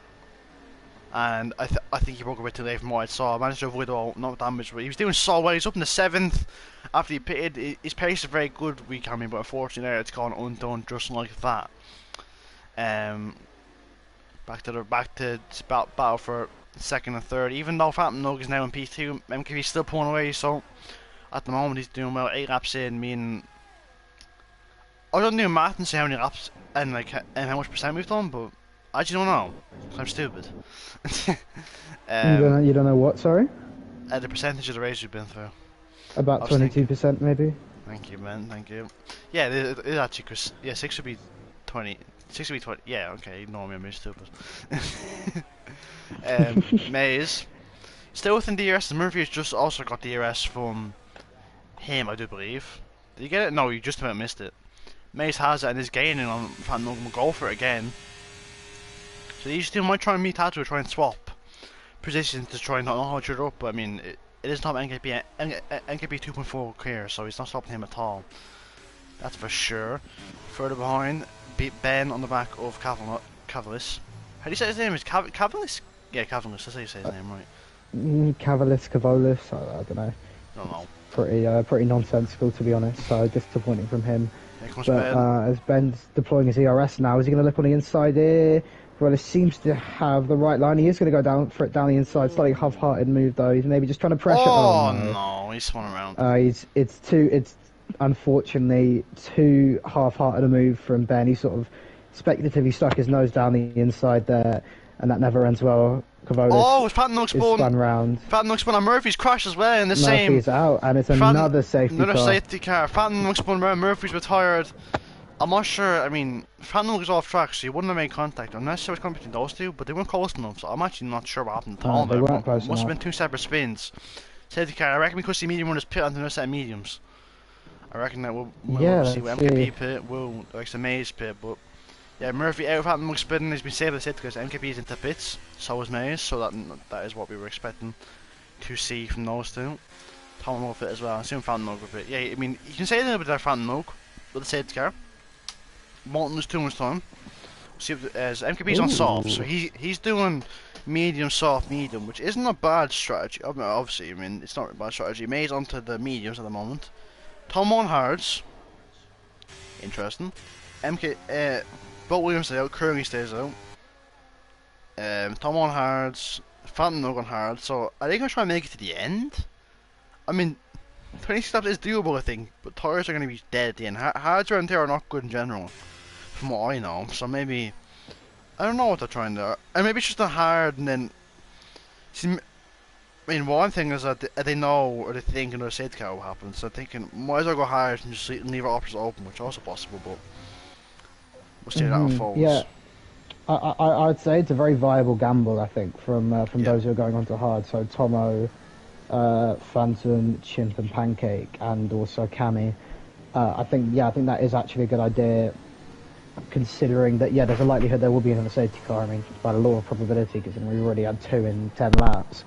and I think he broke a bit too late from what I saw. I managed to avoid all not damage, but he was doing so well. He's up in the 7th after he pitted. His pace is very good, we Cammy, but unfortunately there it's gone undone just like that. Back to battle for second and third. Even though Phantom Nug is now in P2, MKV's still pulling away. So at the moment he's doing well. 8 laps in, meaning I don't do math and say how many laps and how much percent we've done, but I actually don't know. I'm stupid. You don't know what? Sorry. The percentage of the race we've been through. About 22% maybe. Thank you, man. Thank you. Yeah, it actually, cause 6 would be 20. 6 would be 20. Yeah, okay. Ignore me. I'm being stupid. Maze still within DRS. The Murphy has just also got DRS from him, I do believe. Did you get it? No, you just about missed it. Maze has it and is gaining on Phantom Nug. Go for it again. So these two might try and meet Tattoo, try and swap positions to try and not hold each other up. But I mean, it is not NKP 2.4 clear, so he's not stopping him at all. That's for sure. Further behind, Ben on the back of Cavalis. How do you say his name? Is Cavalis? Yeah, Cavalis. That's how you say his name, right? Cavalis. I don't know. Don't know. Pretty nonsensical, to be honest. So disappointing from him. But as Ben's deploying his ERS now, is he going to lip on the inside here? Well, it seems to have the right line. He is going to go down for it down the inside. Slightly half-hearted move though. He's maybe just trying to pressure. Oh no, he's spun around. It's unfortunately too half-hearted a move from Ben. He sort of speculatively stuck his nose down the inside there, and that never ends well. Oh, it's Phantom Nug spun round. Phantom Nug spun, and Murphy's crashed as well in the same. Murphy's out, and it's another safety car. Another safety car. Phantom Nug spun round. Murphy's retired. I'm not sure. I mean, Phantom Nug was off track, so he wouldn't have made contact unless there was contact between those two. But they weren't close enough, so I'm actually not sure what happened at all. They weren't close enough. Must have been 2 separate spins. Safety car. I reckon we could see medium runners pit onto another set of mediums. I reckon that we'll see what MKP pit, we'll like the Maze pit, but. Yeah, Murphy out of Phantom Nug spinning. He's been saved the because MKP is into pits, so is Maze, so that is what we were expecting to see from those two. Tom will fit as well. I assume Phantom Nug will fit. Yeah, I mean, you can say a little bit about Phantom Nug with the safety car. Won't lose too much time. See if MKP's on soft, so he's doing medium, soft, medium, which isn't a bad strategy. Obviously, I mean, it's not a bad strategy. Maze onto the mediums at the moment. Tom on hards. Interesting. Both Williams stay out, Curly stays out. Tom on hards, Phantom Nug on hard, so I think I'll try and make it to the end. I mean, 26 laps is doable, I think, but tyres are going to be dead at the end. Hards around there are not good in general, from what I know, so maybe, I don't know what they're trying to do. And maybe it's just a hard and then, see, I mean, one thing is that they know or they think another safety car will happen, so I'm thinking, might as well go hard and just leave our options open, which is also possible, but we'll see how that unfolds. Yeah, I'd say it's a very viable gamble. I think from those who are going on to hard. So Tomo, Phantom, Chimp, and Pancake, and also Cammy. I think that is actually a good idea, considering that there's a likelihood there will be another safety car. I mean, by the law of probability, because we already had 2 in 10 laps.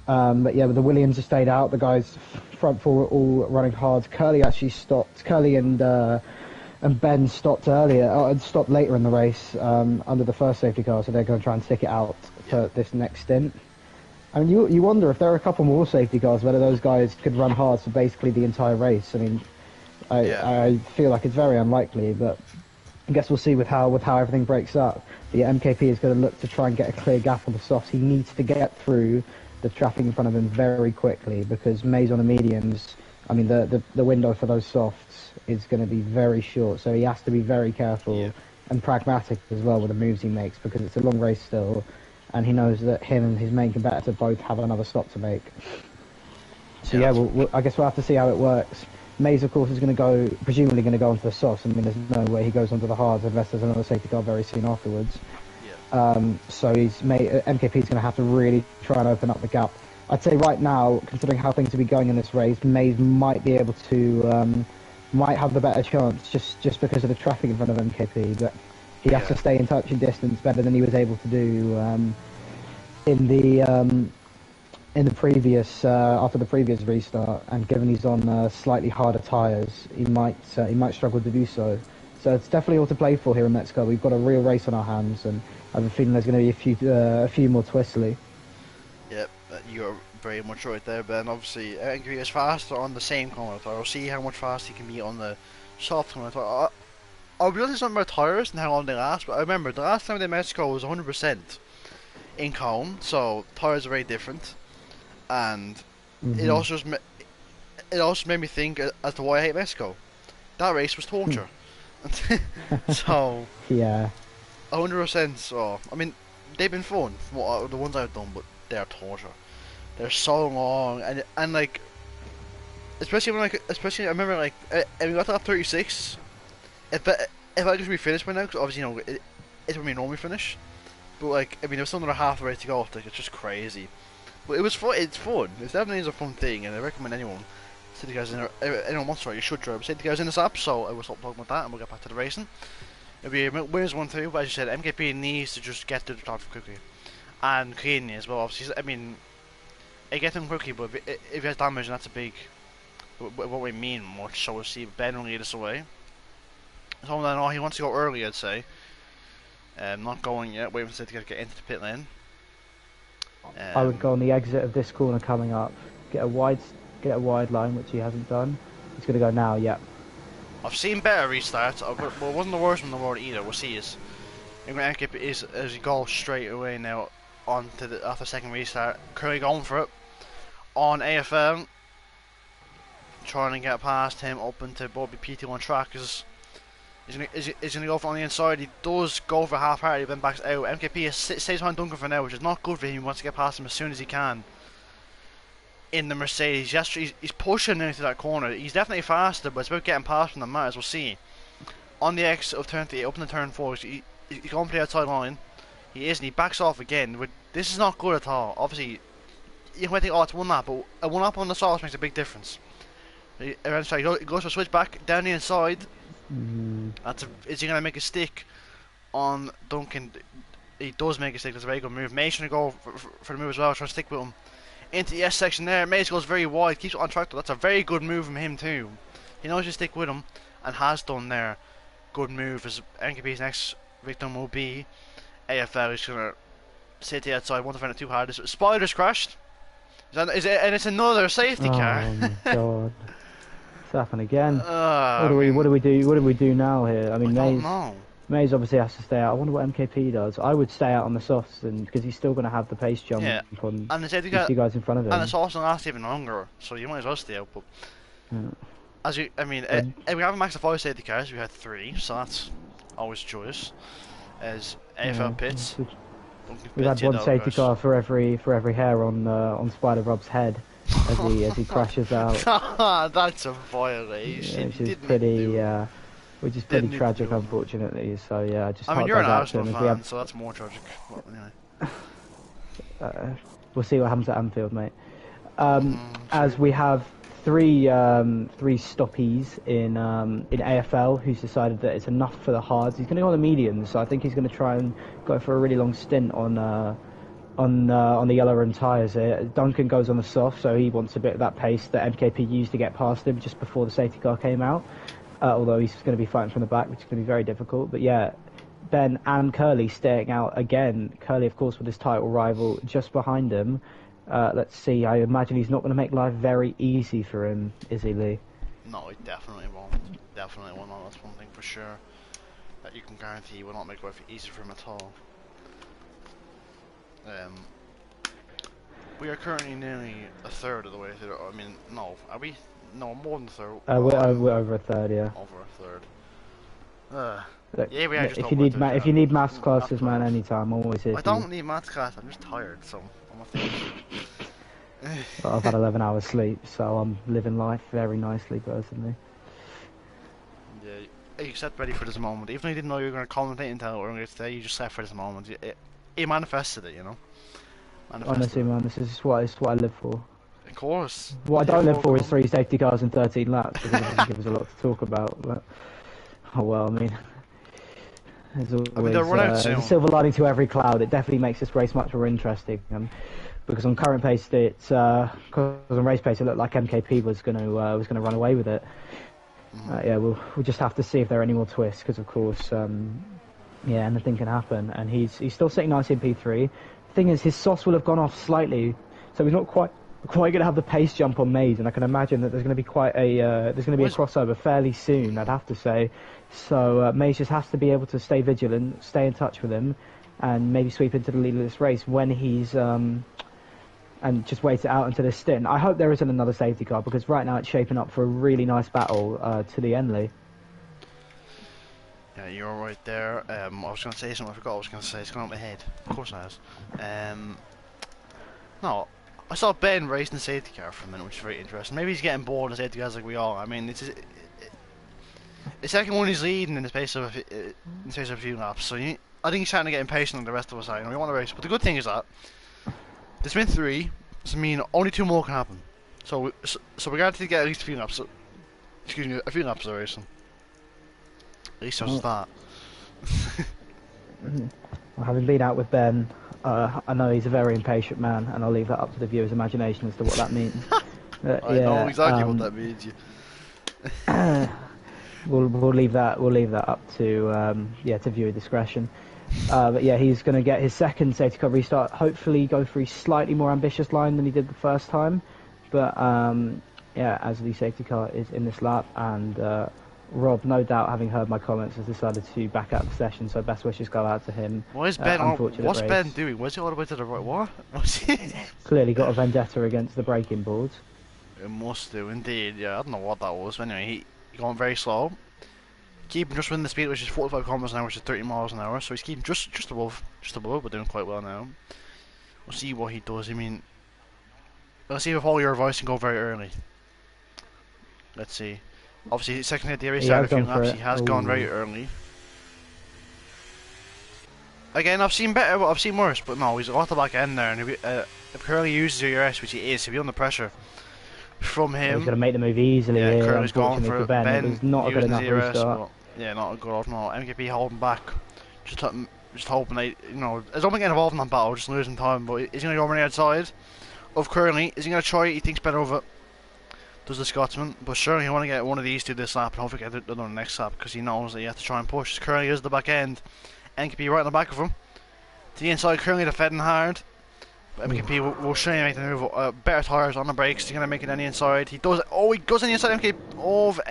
But yeah, but the Williams have stayed out. The guys front four were all running hard. Curly actually stopped. Curly and Ben stopped earlier, stopped later in the race under the first safety car, so they're going to try and stick it out for this next stint. I mean, you wonder if there are a couple more safety cars, whether those guys could run hard for basically the entire race. I mean, I feel like it's very unlikely, but I guess we'll see with how everything breaks up. The MKP is going to look to try and get a clear gap on the softs. He needs to get through the traffic in front of him very quickly, because Mays on the mediums, I mean, the window for those softs is going to be very short, so he has to be very careful and pragmatic as well with the moves he makes, because it's a long race still, and he knows that him and his main competitor both have another stop to make. So I guess we'll have to see how it works. Mays, of course, is presumably going to go onto the softs. I mean, there's no way he goes onto the hards unless there's another safety car very soon afterwards. So MKP is going to have to really try and open up the gap. I'd say right now, considering how things will be going in this race, Mays might be able to, might have the better chance just because of the traffic in front of MKP. But he has to stay in touch and distance better than he was able to do in the previous after the previous restart. And given he's on slightly harder tyres, he might struggle to do so. So it's definitely all to play for here in Mexico. We've got a real race on our hands, and I have a feeling there's going to be a few more twists, Lee. Yep, you're very much right there, Ben. Obviously, I think he is faster on the same corner tire. We'll see how much faster he can be on the soft corner tire. I'll be honest on my tyres and how long they last, but I remember the last time they Mexico was 100% in cone, so tyres are very different, and it also made me think as to why I hate Mexico. That race was torture. So yeah, 100%. So I mean, they've been fun, the ones I've done, but they're torture. They're so long, and like, especially I remember like, and we got to lap 36. If I could be finished by now, because obviously it's when we normally finish. But like, I mean, there was still another half the way to go. Like, it's just crazy. But it was fun. It's fun. It definitely is a fun thing, and I recommend anyone. Say the guys in anyone wants to try, you should try. But say the guys in this app. So I will stop talking about that, and we'll get back to the racing. It'll be a winners 1-2, but as you said, MKP needs to just get to the top quickly, and Keeney as well. Obviously, I mean, I get him quickly, but if he has damage, and that's a big. What we mean much. So we'll see Ben will lead us away. So no, he wants to go early, I'd say. Not going yet. Waiting for him to get into the pit lane. I would go on the exit of this corner coming up. Get a wide line, which he hasn't done. He's going to go now. Yeah. I've seen better restarts, but it wasn't the worst one in the world either. We'll see. As he goes straight away now onto the after second restart. Curry going for it on AFL, trying to get past him up into Bobby PT1 track. He's gonna go for on the inside. He does go for half-hearted, then backs out. MKP stays behind Duncan for now, which is not good for him. He wants to get past him as soon as he can. In the Mercedes, he's pushing into that corner. He's definitely faster, but it's about getting past him that matters. We'll see. On the exit of turn 3, open the turn 4, he's going for the outside line. He is, and he backs off again. This is not good at all. Obviously, you might think, oh, it's one lap, but a one lap on the sauce makes a big difference. He goes for a switch back down the inside. Is he gonna make a stick on Duncan? He does make a stick. That's a very good move. May's gonna go for the move as well. Trying to stick with him into the S section there. Mays goes very wide, keeps it on track though. That's a very good move from him too. He knows to stick with him and has done there. Good move. As NKP's next victim will be AFL. He's gonna sit the outside. Won't defend it too hard. Spoilers crashed. And it's another safety car. Oh my god. It's happened again. What do we do now here? I mean, Mays obviously has to stay out. I wonder what MKP does. I would stay out on the softs, and because he's still going to have the pace jump on and the two guys in front of him. And it's also last even longer, so you might as well stay out. But if we haven't maxed the 5 safety cars, we had 3, so that's always a choice. As AFL pits, we've had one safety car for every hair on Spider Rob's head. As he crashes out. That's a violation. Which is pretty tragic, unfortunately. So yeah, I mean, you're an Arsenal fan, so that's more tragic. But anyway. We'll see what happens at Anfield, mate. As we have three stoppies in AFL, who's decided that it's enough for the hards. He's going to go on the mediums, so I think he's going to try and go for a really long stint on on the yellow run tyres here. Duncan goes on the soft, so he wants a bit of that pace that MKP used to get past him just before the safety car came out. Although he's going to be fighting from the back, which is going to be very difficult. But yeah, Ben and Curly staying out again. Curly, of course, with his title rival just behind him. Let's see. I imagine he's not going to make life very easy for him, is he, Lee? No, he definitely won't. Definitely won't. That's one thing for sure. That you can guarantee he will not make life easy for him at all. We are currently nearly a third of the way through. I mean, no, are we? No, more than a third. We're over a third, yeah. Over a third. Look, yeah, we are just if you need maths classes, man, anytime. I'm always here. I don't need maths class. I'm just tired, so I'm a thing. I've had 11 hours sleep, so I'm living life very nicely, personally. Yeah, you set ready for this moment. Even though you didn't know you were going to commentate until earlier today, you just set for this moment. You manifested it, you know. Honestly, man, this is what I live for. Of course. What I don't live for is 3 safety cars and 13 laps, because it doesn't give us a lot to talk about. But oh well, I mean, there's always a silver lining to every cloud. It definitely makes this race much more interesting. Because on current pace, because on race pace, it looked like MKP was going to run away with it. Yeah, we'll just have to see if there are any more twists, because of course, yeah, anything can happen. And he's still sitting nicely in P3. The thing is, his sauce will have gone off slightly, so he's not quite going to have the pace jump on Maze, and I can imagine that there's going to be a crossover fairly soon, I'd have to say. So Maze just has to be able to stay vigilant, stay in touch with him, and maybe sweep into the lead of this race when he's and just wait it out until this stint. I hope there isn't another safety car, because right now it's shaping up for a really nice battle to the end, Lee. Yeah, you're right there. I was going to say something I forgot I was going to say. It's gone out my head. Of course I was. No, I saw Ben racing the safety car for a minute, which is very interesting. Maybe he's getting bored in the safety cars like we are. I mean, it's the second one he's leading in the space of a few laps. So I think he's starting to get impatient on the rest of us. We want to race. But the good thing is that there's been 3. So I mean, only 2 more can happen. So we're going to get at least a few laps. So, excuse me, a few laps of racing. At least just that. Well, having been out with Ben, I know he's a very impatient man, and I'll leave that up to the viewer's imagination as to what that means. I know exactly what that means. We'll leave that up to to viewer discretion. But yeah, he's going to get his second safety car restart. Hopefully, go for a slightly more ambitious line than he did the first time. But yeah, as the safety car is in this lap, and Rob, no doubt, having heard my comments, has decided to back out the session. So best wishes go out to him. What's Ben doing? What's he all the way to the right? What? What's he? Clearly got a vendetta against the braking boards. It must do indeed. Yeah, I don't know what that was. But anyway, he's going very slow. Keeping just within the speed, which is 45 kilometers an hour, which is 30 miles an hour. So he's keeping just above, but doing quite well now. We'll see what he does. I mean, let's see if all your advice can go very early. Let's see. Obviously, second at the race started a few laps. He has gone very early. Again, I've seen better, but I've seen worse. But no, he's off the back end there, and if Curly uses CRS, which he is, he'll be under pressure from him. He's going to make the move easily. Yeah, here, Curly's gone for Ben. Ben. It was not a good enough restart. Yeah, not a good off. No, MKP holding back. Just hoping they, I don't get involved in that battle, just losing time. But is he going to go over the outside of Curly? Is he going to try it? He thinks better of it. Does the Scotsman, but surely he'll want to get one of these 2 this lap and hopefully get the next lap, because he knows that he has to try and push. Curly is the back end. MKP right on the back of him. To the inside, Curly defending hard. But MKP will surely make the move. Better tyres on the brakes. He's going to make it on the inside. He does. Oh, he goes on the inside. MKP of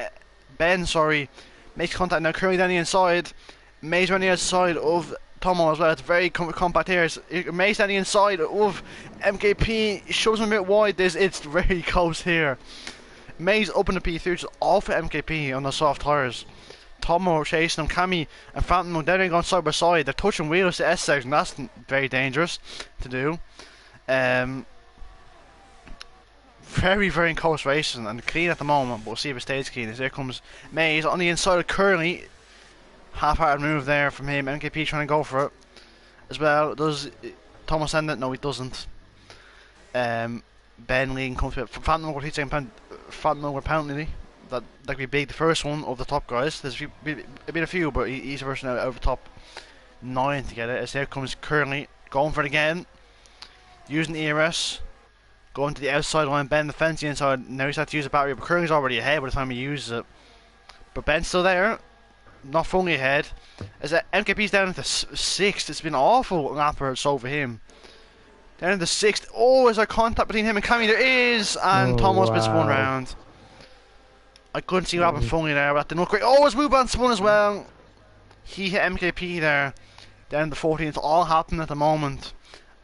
Ben, sorry. Makes contact now. Curly down the inside. Mays on the outside of Tomo as well. It's very compact here. Mays down the inside of MKP. Shows him a bit wide. It's very close here. Mays up in the P3, just off at MKP on the soft tyres. Tomo chasing him, Cammy and Phantom, they're going side by side. They're touching wheels to S section. That's very dangerous to do. Very, very close racing and clean at the moment, but we'll see if it stays clean. As here comes Mays on the inside of Curly. Half-hearted move there from him. MKP trying to go for it as well. Does Tomo send it? No, he doesn't. Ben leading comes with Phantom over Phantom over penalty. That could be big. The first one of the top guys. There's been a few, but he's the first now over top 9 to get it. As here comes Curly going for it again. using the ERS, going to the outside line, bend the fence the inside. Now he's had to use a battery, but Curling's already ahead by the time he uses it. But Ben's still there, not fully ahead. As MKP's down into 6th, it's been awful afterwards over him. Down into 6th. Oh, is there contact between him and Cammy? There is, and Tomo's been spun round. I couldn't see what happened fully there, but that didn't look great. Oh, his Wuban spun as well. He hit MKP there. Down to 14th. It's all happening at the moment.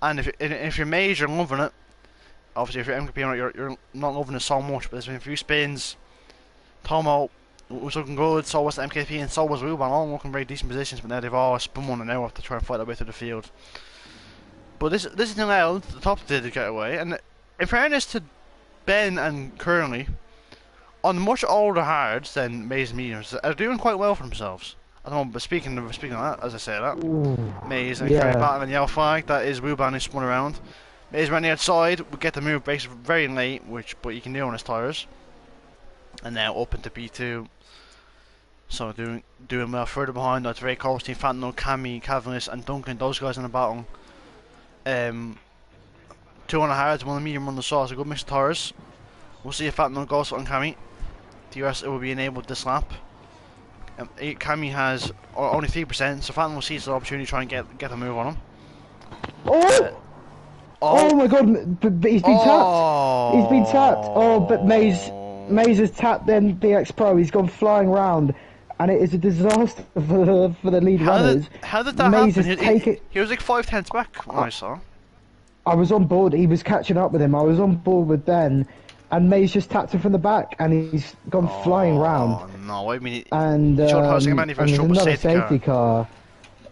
And if you're Maze, you're loving it. Obviously, if you're MKP, you're not loving it so much. But there's been a few spins. Tomo was looking good. So was the MKP, and so was Wuban. All looking very decent positions. But now they've all spun one an hour to try and fight their way through the field. But this is now the top did get away. And in fairness to Ben and Curly, on much older hards than Maze and Mediums, are doing quite well for themselves. I don't know, but speaking of that, as I say that, Maze and Curly battling the yellow flag. That is Wuban who spun around. Maze around the outside, we get the move basically very late, but you can do on his tires. And now up into B2. So doing well further behind. That's very close team. Fantano, Cammy, Cavalis, and Duncan. Those guys in the battle. 2 on the hards, 1 on the medium, 1 on the soft. A good mix of tires. We'll see if Fantano goes on Cammy. DRS will be enabled this lap. Cammy has only 3%, so Phantom will seize the opportunity to try and get a move on him. Oh my god, but he's been tapped. He's been tapped. Oh, but Maze has tapped then BX Pro. He's gone flying round, and it is a disaster for the lead runners. How did that happen? He was like 5/10 back when I saw. I was on board. He was catching up with him. I was on board with Ben. And Maze just tapped him from the back, and he's gone flying round. Oh no! I mean, and there's another safety car.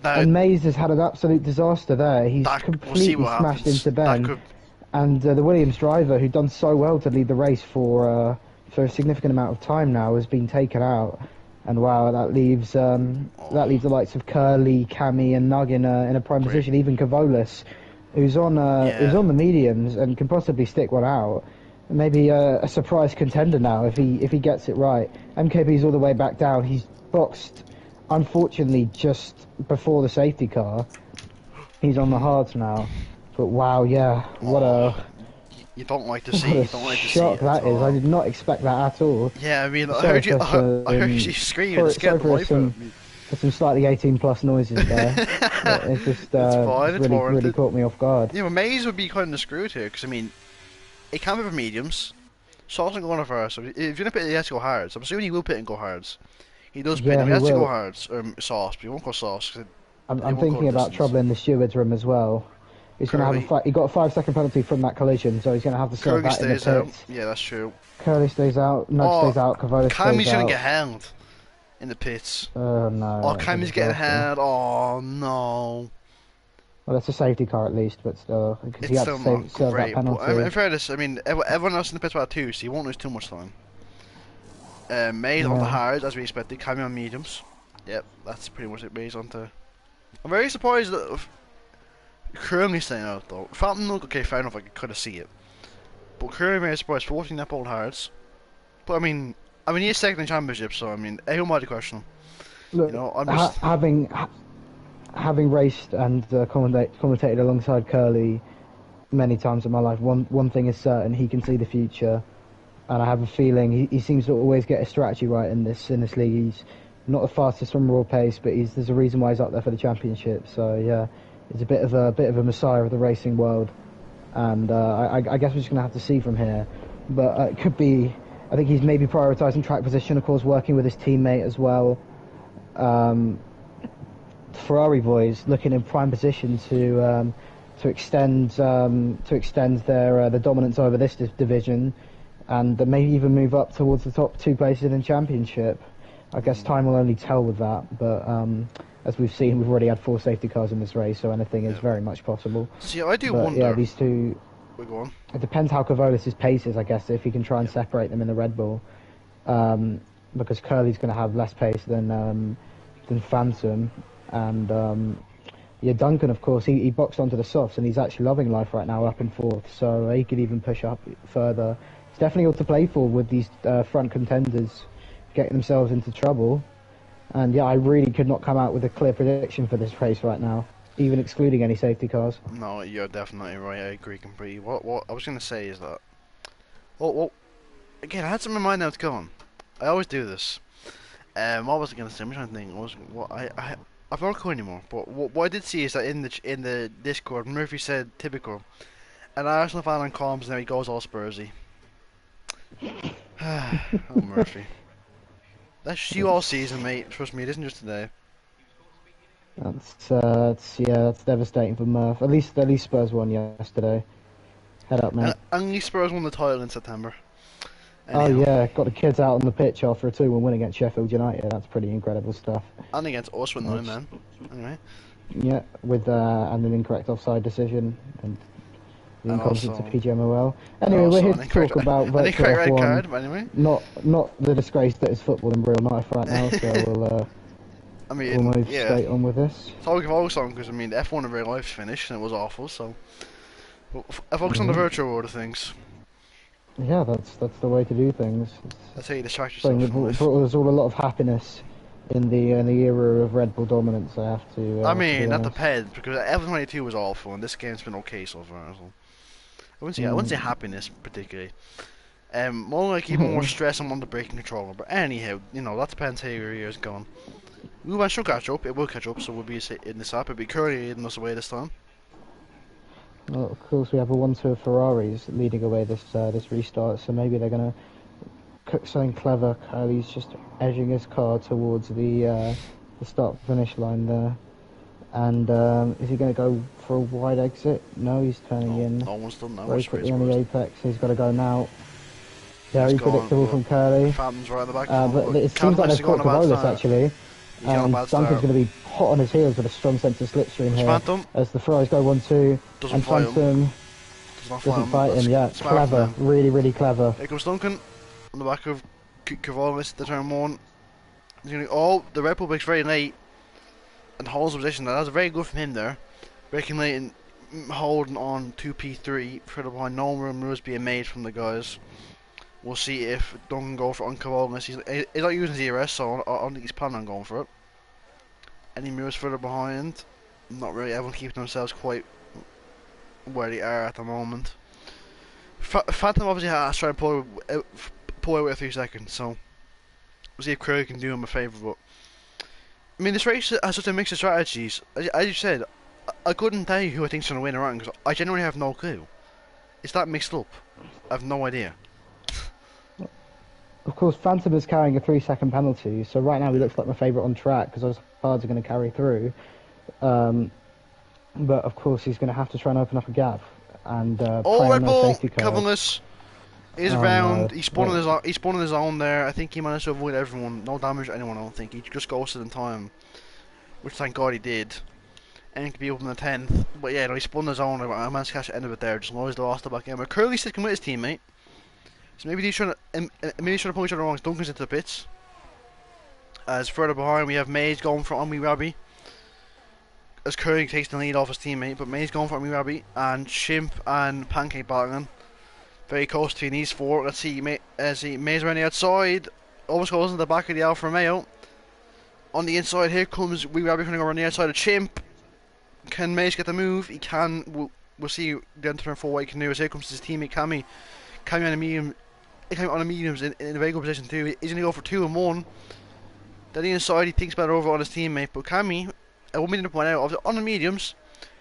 And Maze has had an absolute disaster there. He's completely smashed into Ben. And the Williams driver, who'd done so well to lead the race for a significant amount of time now, has been taken out. And wow, that leaves the likes of Curly, Cammy, and Nug in a prime position. Even Cavolis, who's on the mediums and can possibly stick one out. Maybe a surprise contender now if he gets it right. MKB's all the way back down. He's boxed, unfortunately, just before the safety car. He's on the hards now. But wow, yeah, what a you don't like to see. You don't like to see shock that is. I did not expect that at all. Yeah, I mean, I heard you scream and scared the life out of me. For some slightly 18+ noises there. It's just really caught me off guard. Yeah, well, Maze would be kind of screwed here because I mean. It can be for mediums. Sauce and go on first. So if you're gonna pit, he has to go hards. I'm assuming he will pit and go hards. He does pit. He has to go hards. Sauce, but he won't go sauce. I'm thinking about troubling the stewards room as well. He's gonna have a fight. He got a 5-second penalty from that collision, so he's gonna have to serve that in the pits. Out. Yeah, that's true. Curly stays out. Nug stays out. Cavolis stays out. Cammy's gonna get held in the pits. Oh no. Oh, Cammy's getting held. Oh no. Well, it's a safety car at least, but still, because he had to serve that penalty. But, in fairness, I mean, everyone else in the pits were too, so he won't lose too much time. Maze on the hards, as we expected. Cammy on mediums. Yep, that's pretty much it. Maze onto. I'm very surprised that Curly staying out though. Phantom, okay, fair enough. I could kind of see it, but Curly very surprised 14 up old hards. But I mean, he is second in championship, so I mean, who might question him? Look, you know, I'm just having raced and commentated alongside Curly many times in my life, one thing is certain: he can see the future, and I have a feeling he seems to always get a strategy right in this league. He's not the fastest from raw pace, but there's a reason why he's up there for the championship. So yeah, he's a bit of a messiah of the racing world, and I guess we're just gonna have to see from here. But it could be. I think he's maybe prioritising track position, of course, working with his teammate as well. Ferrari boys looking in prime position to extend their dominance over this division, and maybe even move up towards the top 2 places in the championship. I guess time will only tell with that, but as we've seen, we've already had 4 safety cars in this race, so anything is very much possible. See, I do wonder. Yeah, these two. Go on. It depends how Cavolis' pace is, I guess, if he can try and separate them in the Red Bull, because Curly's going to have less pace than Phantom. And yeah, Duncan, of course, he boxed onto the softs, and he's actually loving life right now, up and forth. So he could even push up further. It's definitely all to play for with these front contenders getting themselves into trouble. And yeah, I really could not come out with a clear prediction for this race right now. even excluding any safety cars. No, you're definitely right. I agree completely. What I was gonna say is that. Well, again, I had something in mind now to go on. I always do this. What was I gonna say? I'm trying to think. I've not recorded anymore. But what I did see is that in the Discord, Murphy said typical, and I Arsenal fan on comms, and now he goes all Spursy. Oh, Murphy. That's just you all season, mate. Trust me, it isn't just today. That's devastating for Murph. At least Spurs won yesterday. Head up, mate. And only Spurs won the title in September. Oh Anyhow. yeah, got the kids out on the pitch after a 2-1 win against Sheffield United. That's pretty incredible stuff. And against us with 9 men. Anyway. Yeah, with and an incorrect offside decision and the incompetence of PGMOL. Anyway, we're here to talk about virtual red F1. card, but anyway. Not the disgrace that is football in real life right now. So we'll move straight on with this. So we can focus on because I mean the F1 in real life's finished and it was awful. So I focus on the virtual world of things. Yeah, that's the way to do things. That's how you distract yourself. There's all a lot of happiness in the era of Red Bull dominance. I have to. I mean, that depends because F22 was awful and this game's been okay so far. So I wouldn't say happiness particularly. More like even more stress and want the braking controller. But anyhow, you know that depends how your year's gone. We should catch up. It will catch up, so we'll be in this app. It'll be currently leading us away this time. Well, of course, we have a 1-2 of Ferraris leading away this restart, so maybe they're going to cook something clever. Curly's just edging his car towards the start-finish line there. And is he going to go for a wide exit? No, he's turning in. No one's done that. Very quickly on the apex. He's got to go now. Very predictable from Curly. Phantom's right at the back. But it seems like they've caught Cavolis actually. Duncan's going to be hot on his heels with a strong sense of slipstream here. Phantom. As the Ferraris go 1-2. And Phantom doesn't fight him. Yeah, clever. Really, really clever. Here comes Duncan on the back of Cavolis, the turn 1. Oh, the Red Bull breaks very late and holds the position. That was very good from him there. Breaking late and holding on to P3 further behind. No moves being made from the guys. We'll see if Duncan go for Cavolis. He's not using CRS, so I don't think he's planning on going for it. Any moves further behind? Not really. Everyone keeping themselves quite where they are at the moment. Phantom obviously has to try and pull out with 3 seconds, so we'll see if Craig can do him a favour. But I mean, this race has such a mix of strategies. As you said, I couldn't tell you who I think's going to win around because I genuinely have no clue. It's that mixed up. I have no idea. Of course, Phantom is carrying a 3-second penalty, so right now he looks like my favourite on track because those cards are going to carry through. But of course, he's going to have to try and open up a gap and play on no safety card. Cavolis is round. He spun on his own there. I think he managed to avoid everyone. No damage to anyone. I don't think he just ghosted in time, which thank God he did. And he could be up in the 10th. But yeah, no, he spun on his own. I managed to catch the end of it there. Just always lost the back end. But Curly's sticking with his teammate. So maybe he's trying to pull each other wrong. Duncan's into the pits. As further behind we have Mays going for Omni Rabbi. As Curry takes the lead off his teammate, but Mays going for Omni Rabbi and Shimp and Pancake battling. Very close between these 4. Let's see, Mays around the outside. Almost goes into the back of the Alfa Romeo. On the inside here comes Wee Rabbi trying to go around the outside of Chimp. Can Mays get the move? He can. We'll see the end turn 4 what he can do. As here comes his teammate Cammy. Cammy on the medium. Cammy on the mediums in a very good position too. He's going to go for 2 and 1. Then the inside he thinks better over on his teammate. But Cammy, I won't to point out, on the mediums,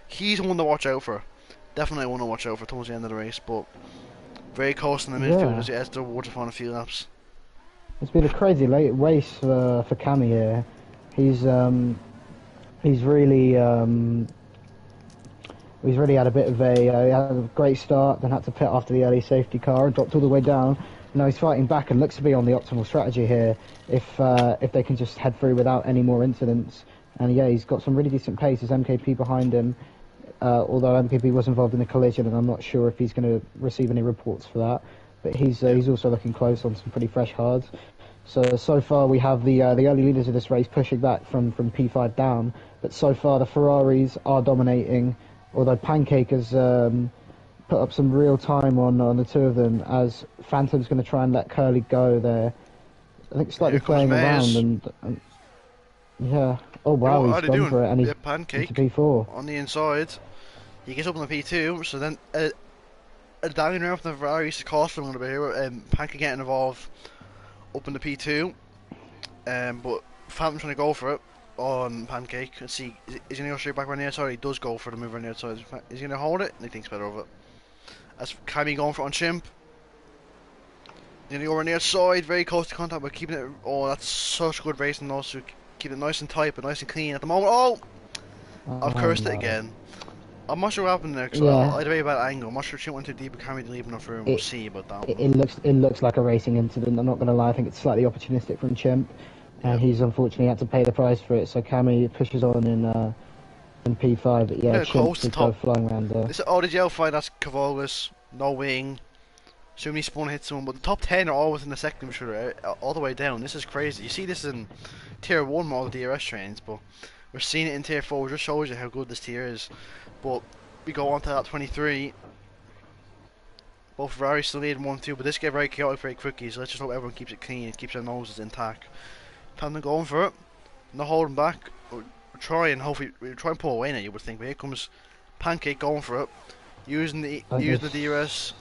he's the one to watch out for. Definitely one to watch out for towards the end of the race. But very close in the midfield as he heads towards the final few laps. It's been a crazy late race for Cammy here. He's really had a bit of he had a great start, then had to pit after the early safety car and dropped all the way down. Now he's fighting back and looks to be on the optimal strategy here if they can just head through without any more incidents. And yeah, he's got some really decent pace. There's MKP behind him, although MKP was involved in a collision and I'm not sure if he's going to receive any reports for that. But he's also looking close on some pretty fresh hards. So far we have the early leaders of this race pushing back from P5 down. But so far the Ferraris are dominating, although Pancake has put up some real time on the 2 of them, as Phantom's going to try and let Curly go there. I think slightly playing around and Yeah. Oh You know wow, what he's are they gone doing? for it, and he's Yeah, into pancake P4. on the inside. He gets up on the P2, so then a down around from the Ferrari used to cost him a little bit here. Pancake getting involved up in the P2, but Phantom's trying to go for it on Pancake. Let's see, is he going to go straight back around the outside? He does go for the move around the outside. Is he going to hold it? And he thinks better of it. That's Cammy going for it on Chimp. Then he go around the outside, very close to contact, but keeping it. Oh, that's such good racing, though. So keep it nice and tight, but nice and clean at the moment. Oh, I've Oh cursed it no. again. I'm not sure what happened there, because I Yeah. had a very bad angle. I'm not sure if she went too deep, but Cammy didn't leave enough room. We'll It see about that it, one. it looks like a racing incident. I'm not going to lie. I think it's slightly opportunistic from Chimp, and Yep. he's unfortunately had to pay the price for it. So Cammy pushes on in P5. But yeah, Yeah, Chimp close to did go top. flying around there. Oh, did you fight? That's Cavolis. No wing. So many spawn hits someone, but the top 10 are all within the second of each other, all the way down. This is crazy. You see this in tier 1 with all the DRS trains, but we're seeing it in tier 4, which just shows you how good this tier is. But we go on to that 23. Both Ferraris still leading 1-2, but this get very chaotic very quickly, so let's just hope everyone keeps it clean and keeps their noses intact. Time to going for it. Not holding back. We're trying, hopefully, we're trying to pull away now, you would think, but here comes Pancake going for it. Using the DRS.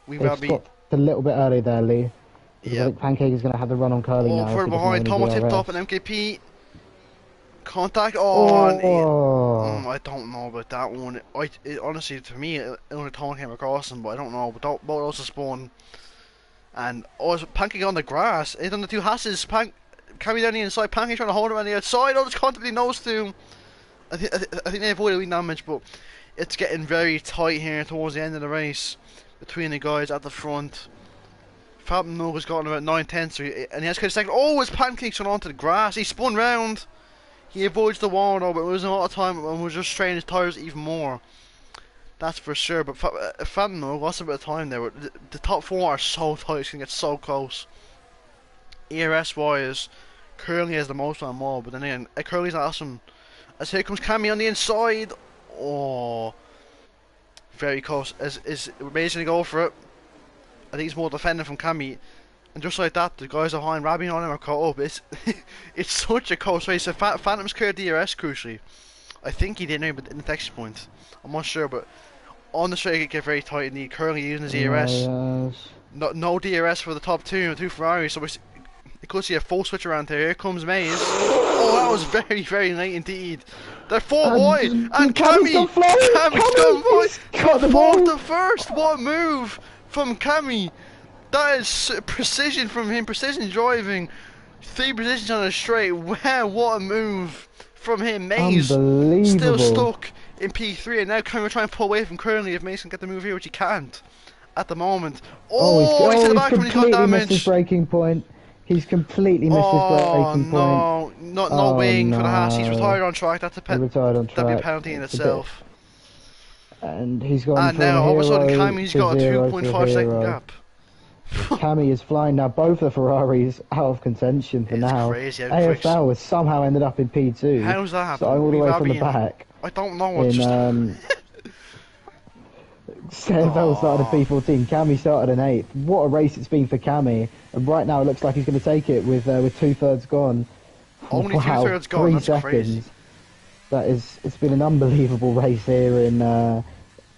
They've stopped a little bit early there, Lee. Because I Yep. think Pancake is going to have the run on Curly now. Further If he doesn't have behind, any Thomas tipped DRS. up an MKP. Contact on. Oh, I don't know about that one. Honestly, to me, only Thomas came across him, but I don't know. But both also spawn. And it's Pancake on the grass. It's on the two Hasses. Cammy down the inside. Pancake trying to hold him on the outside. Oh, this contact he knows to. I think they avoided wing damage, but it's getting very tight here towards the end of the race between the guys at the front. Phantom has gotten about 9/10, so and he has kind of second. Oh, his Pancake's gone onto the grass. He spun round. He avoids the wall though, but it was a lot of time and was just straining his tyres even more. That's for sure. But Phantom lost a bit of time there. The top 4 are so tight, it's gonna get so close. ERS wise, Curly has the most on them all, but then again, Curly's awesome. As here comes Cammy on the inside. Oh, very close. Is basically go for it. I think he's more defending from Cammy. And just like that, the guys behind Rabbi on him are caught up. It's it's such a close race. So Phantom's cleared DRS crucially. I think he did now, but in the next point, I'm not sure. But on the straight, it get very tight, and he currently using his DRS. yes. No DRS for the top two Ferraris. So you could see a full switch around there. Here comes Maze. Oh, that was very, very late indeed. They're 4 wide, and Cammy's gone wide from 4th to 1st. What a move from Cammy! That is precision from him, precision driving. 3 positions on a straight. Wow, what a move from him. Maze still stuck in P3, and now Cammy will try and pull away from Curly if Maze can get the move here, which he can't at the moment. He's to the back when he's got damage. Missed his braking point. He's completely missed his braking point. No wing for the Haas. He's retired on track. That's a that'd be a penalty in itself. And he's gone. And now all of a sudden, Cammy's got a 2.5 second gap. Cammy is flying now. Both the Ferraris out of contention for now. Crazy AFL has somehow ended up in P2. How's that happening? Starting all the way from the back. I don't know what's just AFL started at P14. Cammy started in 8th. What a race it's been for Cammy. And right now it looks like he's going to take it with 2/3 gone. Only 2/3 gone. That's 3 seconds. Crazy. It's been an unbelievable race here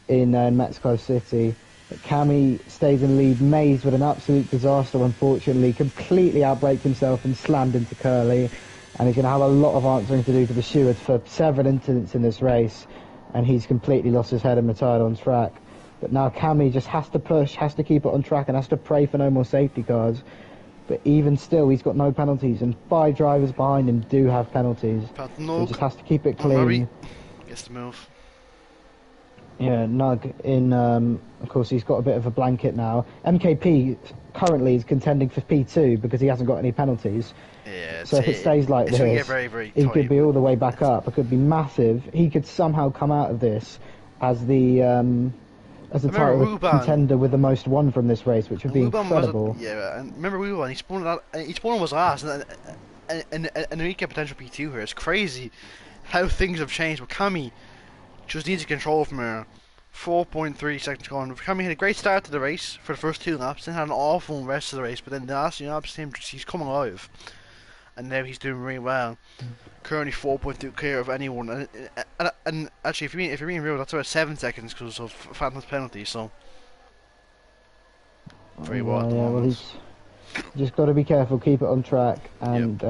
in Mexico City. Cammy stays in lead. Maze with an absolute disaster, unfortunately, completely outbraked himself and slammed into Curly, and he's going to have a lot of answering to do to the steward for several incidents in this race, and he's completely lost his head and retired on track. But now Cammy just has to push, has to keep it on track, and has to pray for no more safety cars. But even still, he's got no penalties, and 5 drivers behind him do have penalties. So he just has to keep it clean. Gets the move. Yeah, Nug in, of course, he's got a bit of a blanket now. MKP currently is contending for P2 because he hasn't got any penalties. Yeah, so if it stays like this, he could be all the way back up. It could be massive. He could somehow come out of this as the title contender with the most won from this race, which would be incredible. Yeah, and remember Ruban, he spawned was last, and he get potential P2 here. It's crazy how things have changed. But Cammy just needs to control from here. 4.3 seconds gone. Cammy had a great start to the race for the first 2 laps, then had an awful rest of the race, but then the last 2 laps, he's come alive. and now he's doing really well. Currently 4.2 clear of anyone, and actually, if you're being real, that's about 7 seconds because of Phantom's penalty. So very well at the yeah, well, moment. he's just got to be careful, keep it on track, and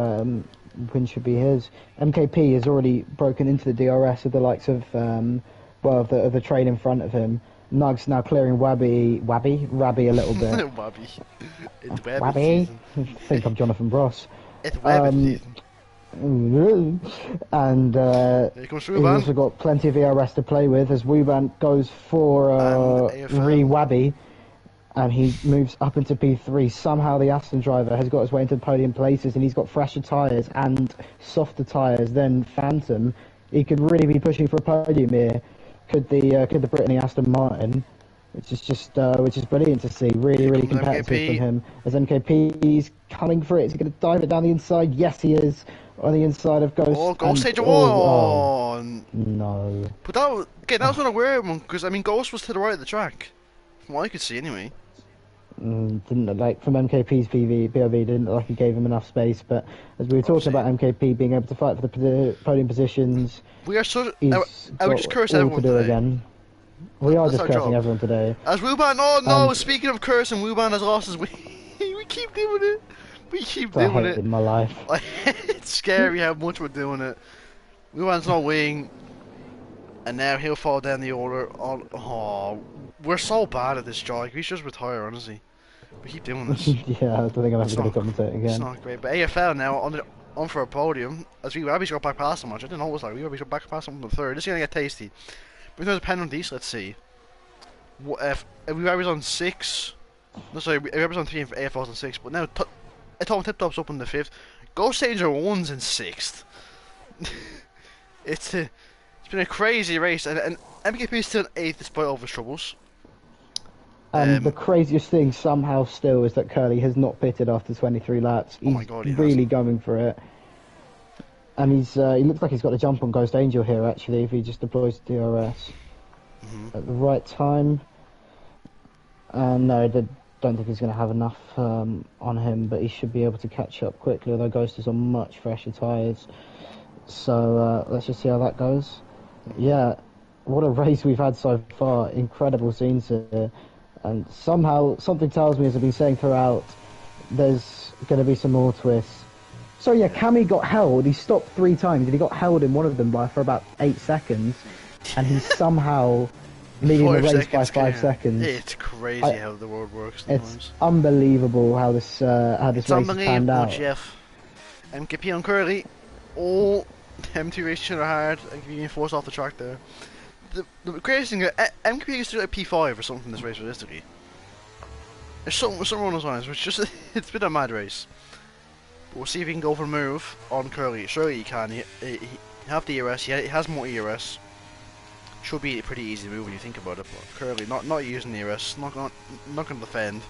win should be his. MKP has already broken into the DRS with the likes of of the train in front of him. Nug's now clearing Rabby a little bit. Wabby. It's Wabby Wabby. season. I think I'm Jonathan Ross. It's Wabby season. And Here comes he's also Ruban. got plenty of ERS to play with as Wuban goes for Wabby, and he moves up into P3. Somehow the Aston driver has got his way into the podium places, and he's got fresher tyres and softer tyres than Phantom. He could really be pushing for a podium here. Could the Brittany Aston Martin, which is brilliant to see. Really competitive MKP. from him. As MKP's coming for it, is he going to dive it down the inside? Yes, he is. On the inside of Ghost. Oh, Ghost stage one! No. But that was not a weird one, because, I mean, Ghost was to the right of the track. From what I could see, anyway. Didn't look like, from MKP's POV, didn't look like he gave him enough space, but as we were talking about MKP being able to fight for the podium positions, We are so... I would just curse everyone today. Again. We are That's just our cursing job. everyone today. As Wuban, oh no, speaking of cursing, Wuban has lost his way. We keep doing it. We keep I doing hate it. in my life. It's scary how much we're doing it. Wuban's not winning. And now he'll fall down the order. Oh, we're so bad at this job. We should just retire, honestly. We keep doing this. Yeah, I don't think I'm ever going to commentate again. It's not great. But AFL now on for a podium. As we Rabbi's got back past him much. I didn't know it was like we Rabbi's got back past him on the third. This is going to get tasty. But in terms of penalties, let's see. What if we Rabbi's on 6? No, sorry, we Rabbi's on 3 and AFL's on 6. But now Tom Tip Top's up in the 5th. Ghost Danger 1's in 6th. It's been a crazy race, and MKP is still in 8th despite all of his troubles. And the craziest thing somehow still is that Curly has not pitted after 23 laps. He's really going for it. And he looks like he's got a jump on Ghost Angel here actually if he just deploys DRS at the right time. No, I don't think he's going to have enough on him, but he should be able to catch up quickly, although Ghost is on much fresher tyres. So let's just see how that goes. Yeah, what a race we've had so far. Incredible scenes here. And somehow, something tells me, as I've been saying throughout, there's going to be some more twists. So yeah, Cammy got held. He stopped 3 times, and he got held in one of them for about 8 seconds. And he's somehow leading the race by 5 seconds. It's crazy how the world works sometimes. It's unbelievable how this race has panned out. Jeff. MKP on Curly. Oh, them two races are hard. I'm being forced off the track there. The crazy thing is, MKP used to do like P5 or something in this race realistically. There's something on those lines, which just it's been a mad race. But we'll see if he can go for a move on Curly. Surely he can. He have the ERS. He has more ERS. Should be a pretty easy move when you think about it. But Curly not using the ERS, not going to defend.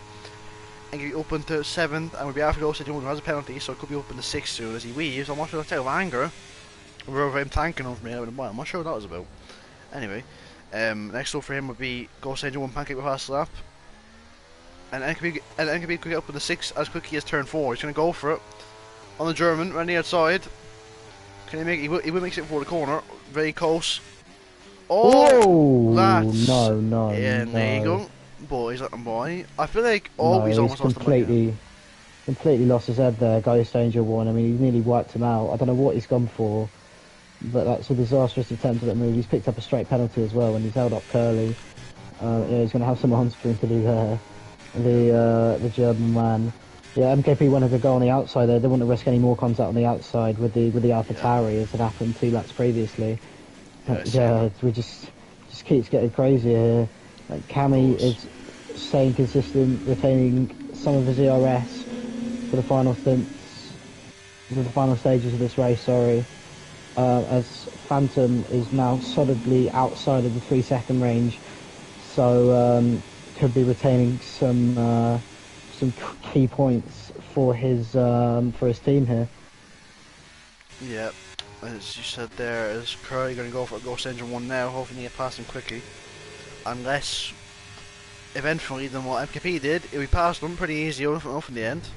And he'll be open to 7th, and we'll be after Ghost Agent 1 who has a penalty, so it could be open to 6th soon as he weaves. I'm not sure that's out of anger. Or over him tanking over me out of the I'm not sure what that was about. Anyway, next up for him would be Ghost Angel 1 pancake with fast lap. And NKB could get up with the 6 as quickly as turn 4. He's going to go for it. On the German, around the outside. Can he make it? He will make it for the corner. Very close. Oh! That's... No. Yeah, there you go. Boys, let them boy. I feel like he's almost lost the completely lost his head there, Ghost Angel 1. I mean, he nearly wiped him out. I don't know what he's gone for. But that's a disastrous attempt at that move. He's picked up a straight penalty as well when he's held up Curly. Yeah, he's going to have some on-screen to do there. The German man. Yeah, MKP wanted to go on the outside there. They didn't want to risk any more contact on the outside with the AlphaTauri as had happened 2 laps previously. Yeah, we just keeps getting crazier here. Like Cammy is staying consistent, retaining some of his ERS for the final stints, for the final stages of this race. Sorry. As Phantom is now solidly outside of the 3-second range, so could be retaining some key points for his team here. Yeah, as you said there, is Curry going to go for a Ghost Engine 1 now, hoping to get past him quickly. Unless, eventually, than what MKP did, if we passed him pretty easy enough in the end.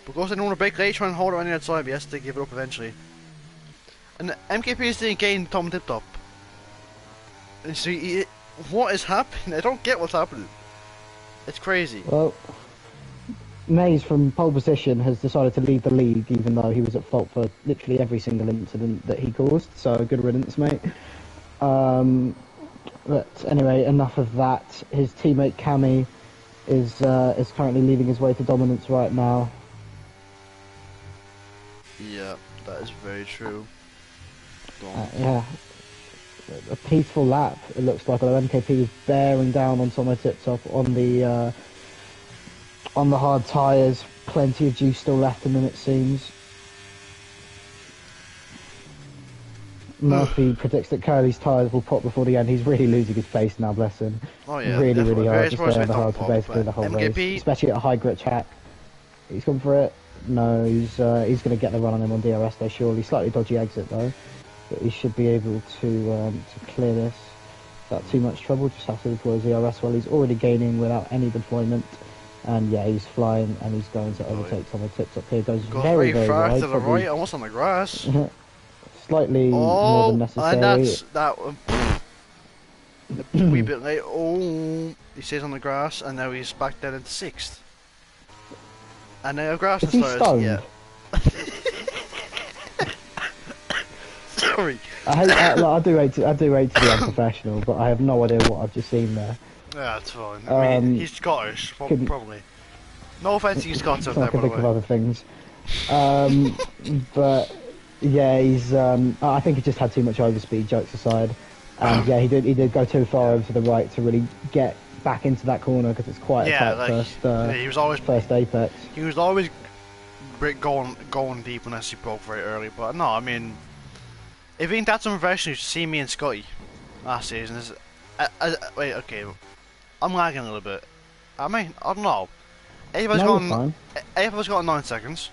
Because they don't want to break late, try and hold it on the outside, but yes, they give it up eventually. And MKP is doing gain Tom tipped up. And so what is happening? I don't get what's happening. It's crazy. Well, Mays from pole position has decided to leave the league, even though he was at fault for literally every single incident that he caused. So good riddance, mate. But anyway, enough of that. His teammate Cammy is currently leading his way to dominance right now. Yeah, that is very true. Yeah, a peaceful lap. It looks like, although MKP is bearing down on some of the tips up on the hard tyres. Plenty of juice still left in them, it seems. Murphy predicts that Curly's tyres will pop before the end. He's really losing his pace now, bless him. Oh yeah, really hard to stay on the hard for pop, basically the whole MKP... race, especially at a high grit track. He's gone for it. No, he's going to get the run on him on DRS there, surely. Slightly dodgy exit though, but he should be able to clear this without too much trouble. Just has to deploy his DRS well. He's already gaining without any deployment, and yeah, he's flying and he's going to overtake some of the tips up here. Goes very far wide to the right, almost on the grass. Slightly more than necessary. And that's that. A wee bit late. Oh, he stays on the grass, and now he's back down into 6th. And now grass Is he stoned? Yeah. Sorry. I do hate to be unprofessional, but I have no idea what I've just seen there. Yeah, it's fine. I mean, he's Scottish, probably. No offense to you Scots out there, I can by the think way. of other things. But yeah, he's. I think he just had too much overspeed. Jokes aside, and yeah, he did go too far over to the right to really get back into that corner because it's quite a tight he was always first apex. He was always going deep unless he broke very early. But no, I mean, if he ain't that unprofessional, you should see me and Scotty last season. Wait, okay, I'm lagging a little bit. I mean, I don't know. Eight of us got 9 seconds.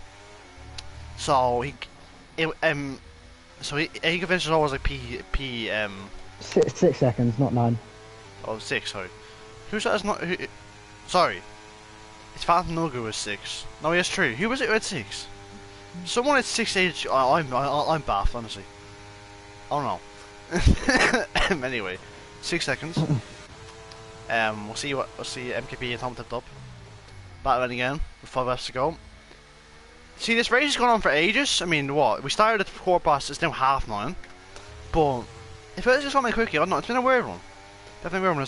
So he can finish always like P 6 seconds, not 9. Oh, 6, sorry. Who said it's not? Sorry. It's Phantom Nugu was 6. No, yes, true. Who was it who had 6? Someone at 6 age. I'm baffed, honestly. I don't know. Anyway, 6 seconds. We'll see MKP and Tom tipped up. Battling again with 5 laps to go. See, this race has gone on for ages. I mean, what? We started at 4:15. It's now 9:30. But if it's just gone quickly, I don't know. It's been a weird one. Definitely a weird one.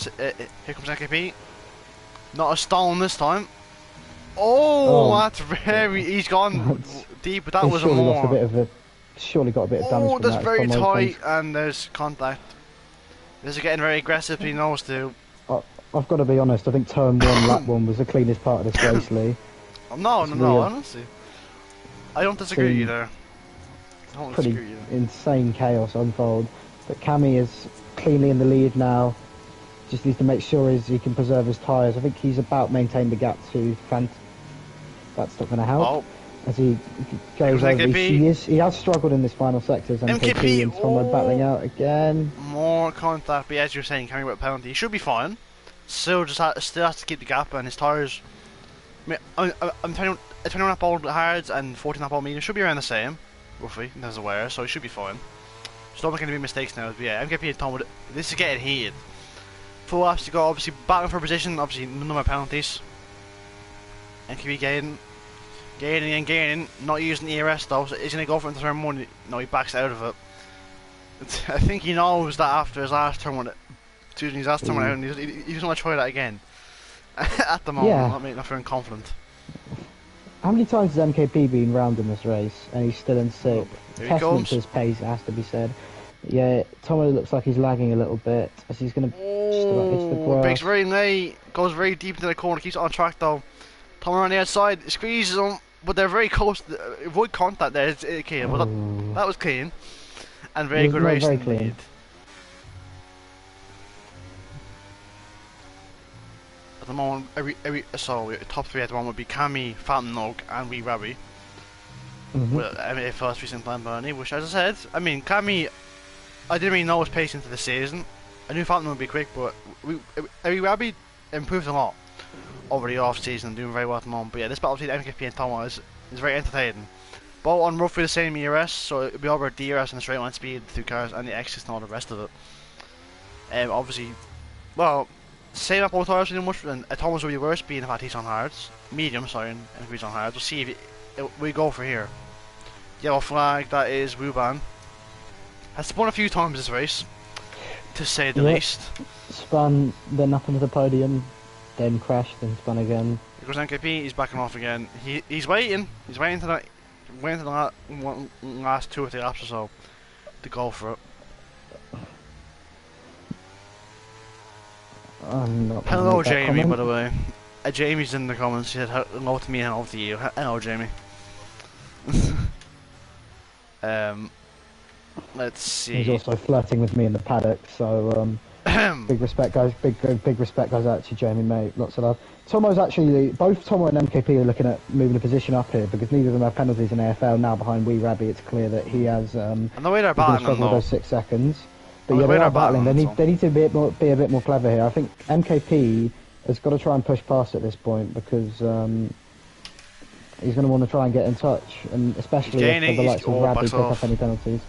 Here comes MKP. Not a stone this time. Oh, that's very. He's gone deep, but that was a more. Surely got a bit of damage. Oh, that's very tight, and there's contact. This is getting very aggressive. He knows to. I've got to be honest. I think turn 1, lap 1 was the cleanest part of this race, Lee. No, honestly, I don't disagree with you there. I don't disagree with you. Insane chaos unfold, but Cammy is cleanly in the lead now. Just needs to make sure he can preserve his tyres. I think he's about maintained the gap to Fant. That's not going to help. As he goes over, he has struggled in this final sector as MKP and Tom are battling out again. More contact, but as you're saying, carrying out penalty, he should be fine. Still has to keep the gap, and his tyres. I mean, I'm 21 lap old hards and 14 lap old medium should be around the same, roughly, in terms of wear, so he should be fine. Just don't make any mistakes now. But yeah, MKP and Tom, this is getting heated. 4 laps to go, obviously battling for position, obviously none of my penalties. MKP gaining, not using the ERS though, so he's going to go for it into turn 1. No, he backs out of it. I think he knows that after his last turn, and he's doesn't want to try that again. At the moment, not feeling confident. How many times has MKP been round in this race, and he's still in 6th? Testament to his pace, it has to be said. Yeah, Tommy looks like he's lagging a little bit as he's going to just about hit the grass. Breaks very late, goes very deep into the corner, keeps it on track though. Tommy on the outside, squeezes him, but they're very close. Avoid contact there, it's okay, but that was clean. And very good racing. Very clean. At the moment, top 3 at the moment would be Cammy, Phantom Nog, and Wee Rabby. With first recent time Bernie, which, as I said, I mean, Cammy, I didn't really know his pace into the season. I knew Phantom would be quick, but Wee Rabby improved a lot. over the off season and doing very well at the moment. But yeah, this battle between MKP and Tomo is very entertaining. Both on roughly the same ERS, so it'll be over DRS and the straight line speed, the two cars, and the exits and all the rest of it. Obviously, well, same up both cars pretty much, and Tomo's will be worse, being the fact he's on hards. Medium, sorry, and MKP's on hards. We'll see if we go for here. Yellow flag, that is Wuban. Has spun a few times this race, to say the least. Spun, then up into the podium, then crashed, then spun again. Because MKP, he's backing off again. He's waiting. He's waiting to the last 2 or 3 laps or so to go for it. Hello, Jamie. By the way, Jamie's in the comments. He said hello to me and hello to you. Hello, Jamie. Let's see. He's also flirting with me in the paddock, so big respect, guys. Big respect, guys. Actually, Jamie, mate, lots of love. Tomo's actually, both Tomo and MKP are looking at moving the position up here because neither of them have penalties in AFL. Now behind Wee Rabby, it's clear that he has. And the way they're battling, those 6 seconds. But yeah, they are battling. They need to be a bit more clever here. I think MKP has got to try and push past at this point because he's going to want to try and get in touch, and especially if the likes of Rabby pick up any penalties.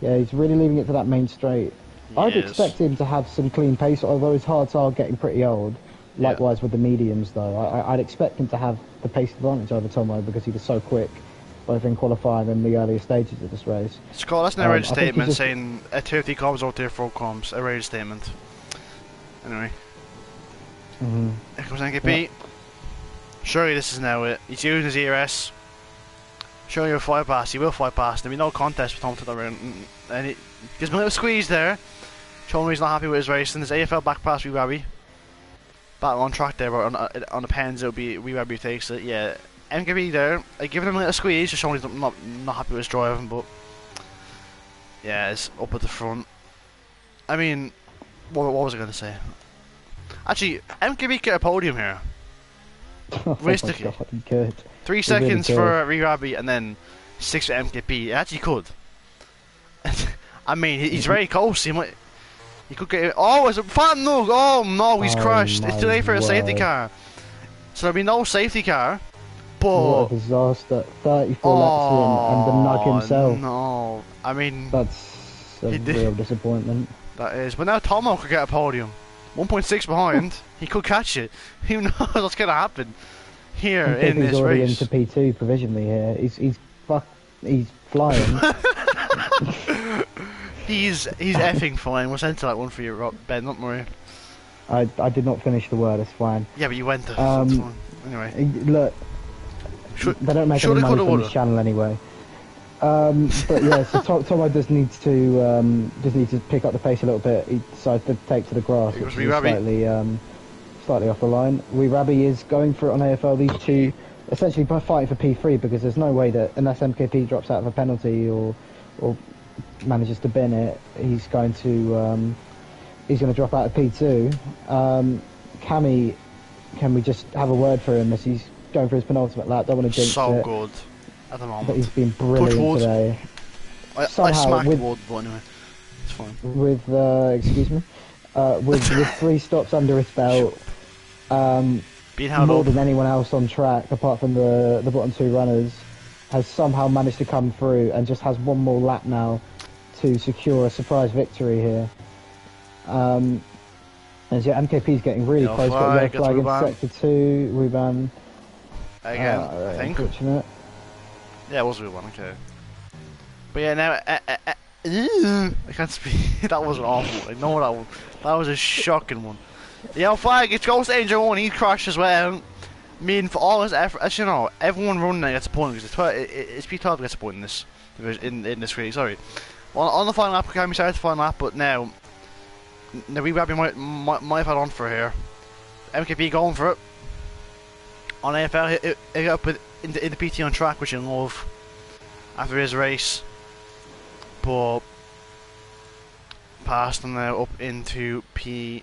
Yeah, he's really leaving it to that main straight. I'd expect him to have some clean pace, although his hards are getting pretty old. Likewise with the mediums, though. I'd expect him to have the pace advantage over Tomo because he was so quick, both in qualifying and the earlier stages of this race. Scott, that's an outrageous statement saying a tier 3 comms or tier 4 comms. Outrageous statement. Anyway. Here comes NKP. Yep. Surely this is now it. He's using his ERS. Surely he'll fly past. He will fly past. There'll be no contest with Tom to the round. And he gives him a little squeeze there. Showing he's not happy with his race. And his AFL back pass Wee Rabby. Battle on track there, but on the pens it'll be Wee Rabby who takes it. Yeah. MKP there, giving him a little squeeze, just showing he's not happy with his driving, but yeah, it's up at the front. I mean, what was I going to say? Actually, MKP get a podium here. Realistically, oh my God, he could. 3 seconds really for Wee Rabby and then 6 for MKP. He actually could. I mean, he's very close. He could get it. Oh, it's a fat nug. Oh no, he's crashed. It's too late for a safety car. So there'll be no safety car. But what a disaster. 34 laps in and the nug himself. No, I mean... That's a real disappointment. That is. But now Tomo could get a podium. 1.6 behind. He could catch it. Who knows what's going to happen here in this race. He's already into P2 provisionally here. He's flying. He's effing flying. We'll send to that one for you, Ben, don't worry. I did not finish the word, it's fine. Yeah, but you went to that's fine. Anyway. Look, they don't make any money from this channel anyway. But yeah, so Tomo just needs to pick up the pace a little bit. He decides to take to the grass, which is slightly off the line. Wee Rabby is going for it on AFL. These two essentially fighting for P3 because there's no way that unless MKP drops out of a penalty or manages to bin it, he's going to drop out of P2. Cammy, can we just have a word for him as he's going for his penultimate lap? Don't want to jinx it. So good at the moment. But he's been brilliant today. I smacked wood, but anyway, it's fine. With excuse me, with 3 stops under his belt, more than anyone else on track, apart from the bottom 2 runners, has somehow managed to come through and just has one more lap now to secure a surprise victory here. As yeah, MKP's getting really close, got yellow flag in sector 2, Wuban. Again, I think. Unfortunate. Yeah, it was Wuban, okay. But yeah, now, I can't speak. That was awful. I know that one. That was a shocking one. The yellow flag, it goes to Angel 1, he crashed as well. I mean, for all his effort, as you know, everyone running gets a point because it's P12 gets a point in this division, in this race. Sorry. On the final lap, we started the final lap, but now Wee Rabby might have had on for here. MKP going for it. On AFL, he got up in the PT on track, which I love after his race. But passed him now up into P3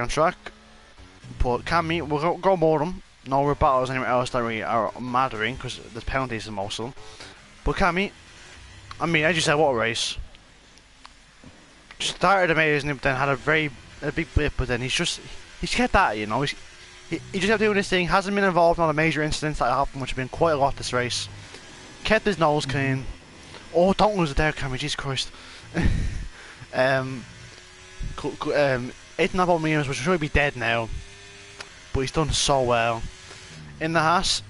on track. But Cammy, we'll go more of them. No rebuttals anywhere else that really are mattering because there's penalties in most of them. But Cammy, I mean, as you said, what a race. Started amazing, but then had a big blip, but then he's he's kept that, you know. He just kept doing this thing. Hasn't been involved in all the major incidents that happened, which have been quite a lot this race. Kept his nose clean. Oh, don't lose it there, Cammy. Jesus Christ. um, 8.5 meters, which should be dead now, but he's done so well. In the Haas,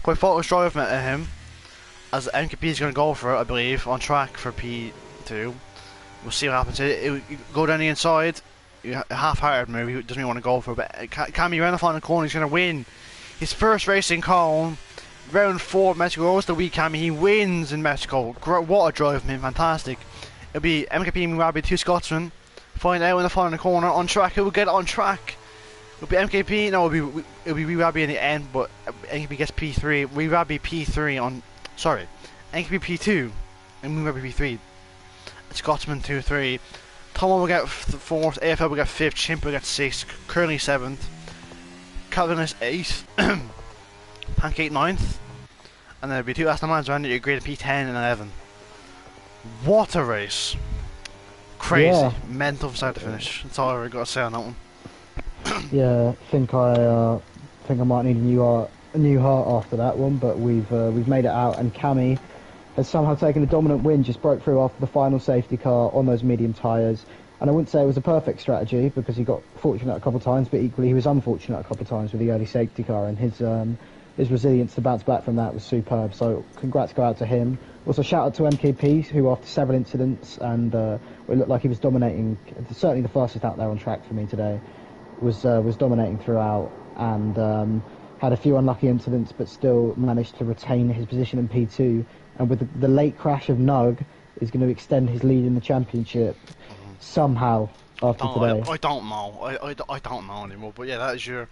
quite thought was driving at him, as MKP is going to go for it, I believe, on track for P2. We'll see what happens. It go down the inside. Half-hearted move. He doesn't even want to go for it. But Cammy around the final corner. He's going to win his first race in Cone. Round 4 Mexico. Goes the week, Cammy. He wins in Mexico. What a drive from him. Fantastic. It'll be MKP and Rabi, 2 Scotsmen. Find out in the final corner. On track. Who will get it on track? It'll be MKP. No, it'll be Rabi in the end. But MKP gets P3. Rabi P3 on. Sorry. MKP P2. And Rabi P3. Scotsman 2-3. Tomo will get 4th, AFL will get 5th, Chimp will get 6th, Curly 7th, Calvin is 8th, Pancake 9th, and there'll be 2 Aston Martins around it, you grade P10 and 11. What a race! Crazy, yeah. Mental from start to finish. That's all I've got to say on that one. Yeah, I think I might need a new heart after that one, but we've made it out, and Cammy has somehow taken a dominant win, just broke through after the final safety car on those medium tyres. And I wouldn't say it was a perfect strategy because he got fortunate a couple of times, but equally he was unfortunate a couple of times with the early safety car, and his resilience to bounce back from that was superb. So congrats go out to him. Also shout out to MKP, who after several incidents and it looked like he was dominating, certainly the fastest out there on track for me today, was dominating throughout, and had a few unlucky incidents, but still managed to retain his position in P2. And with the late crash of Nug, is going to extend his lead in the championship somehow after today. I don't know. I don't know anymore. But yeah, that is your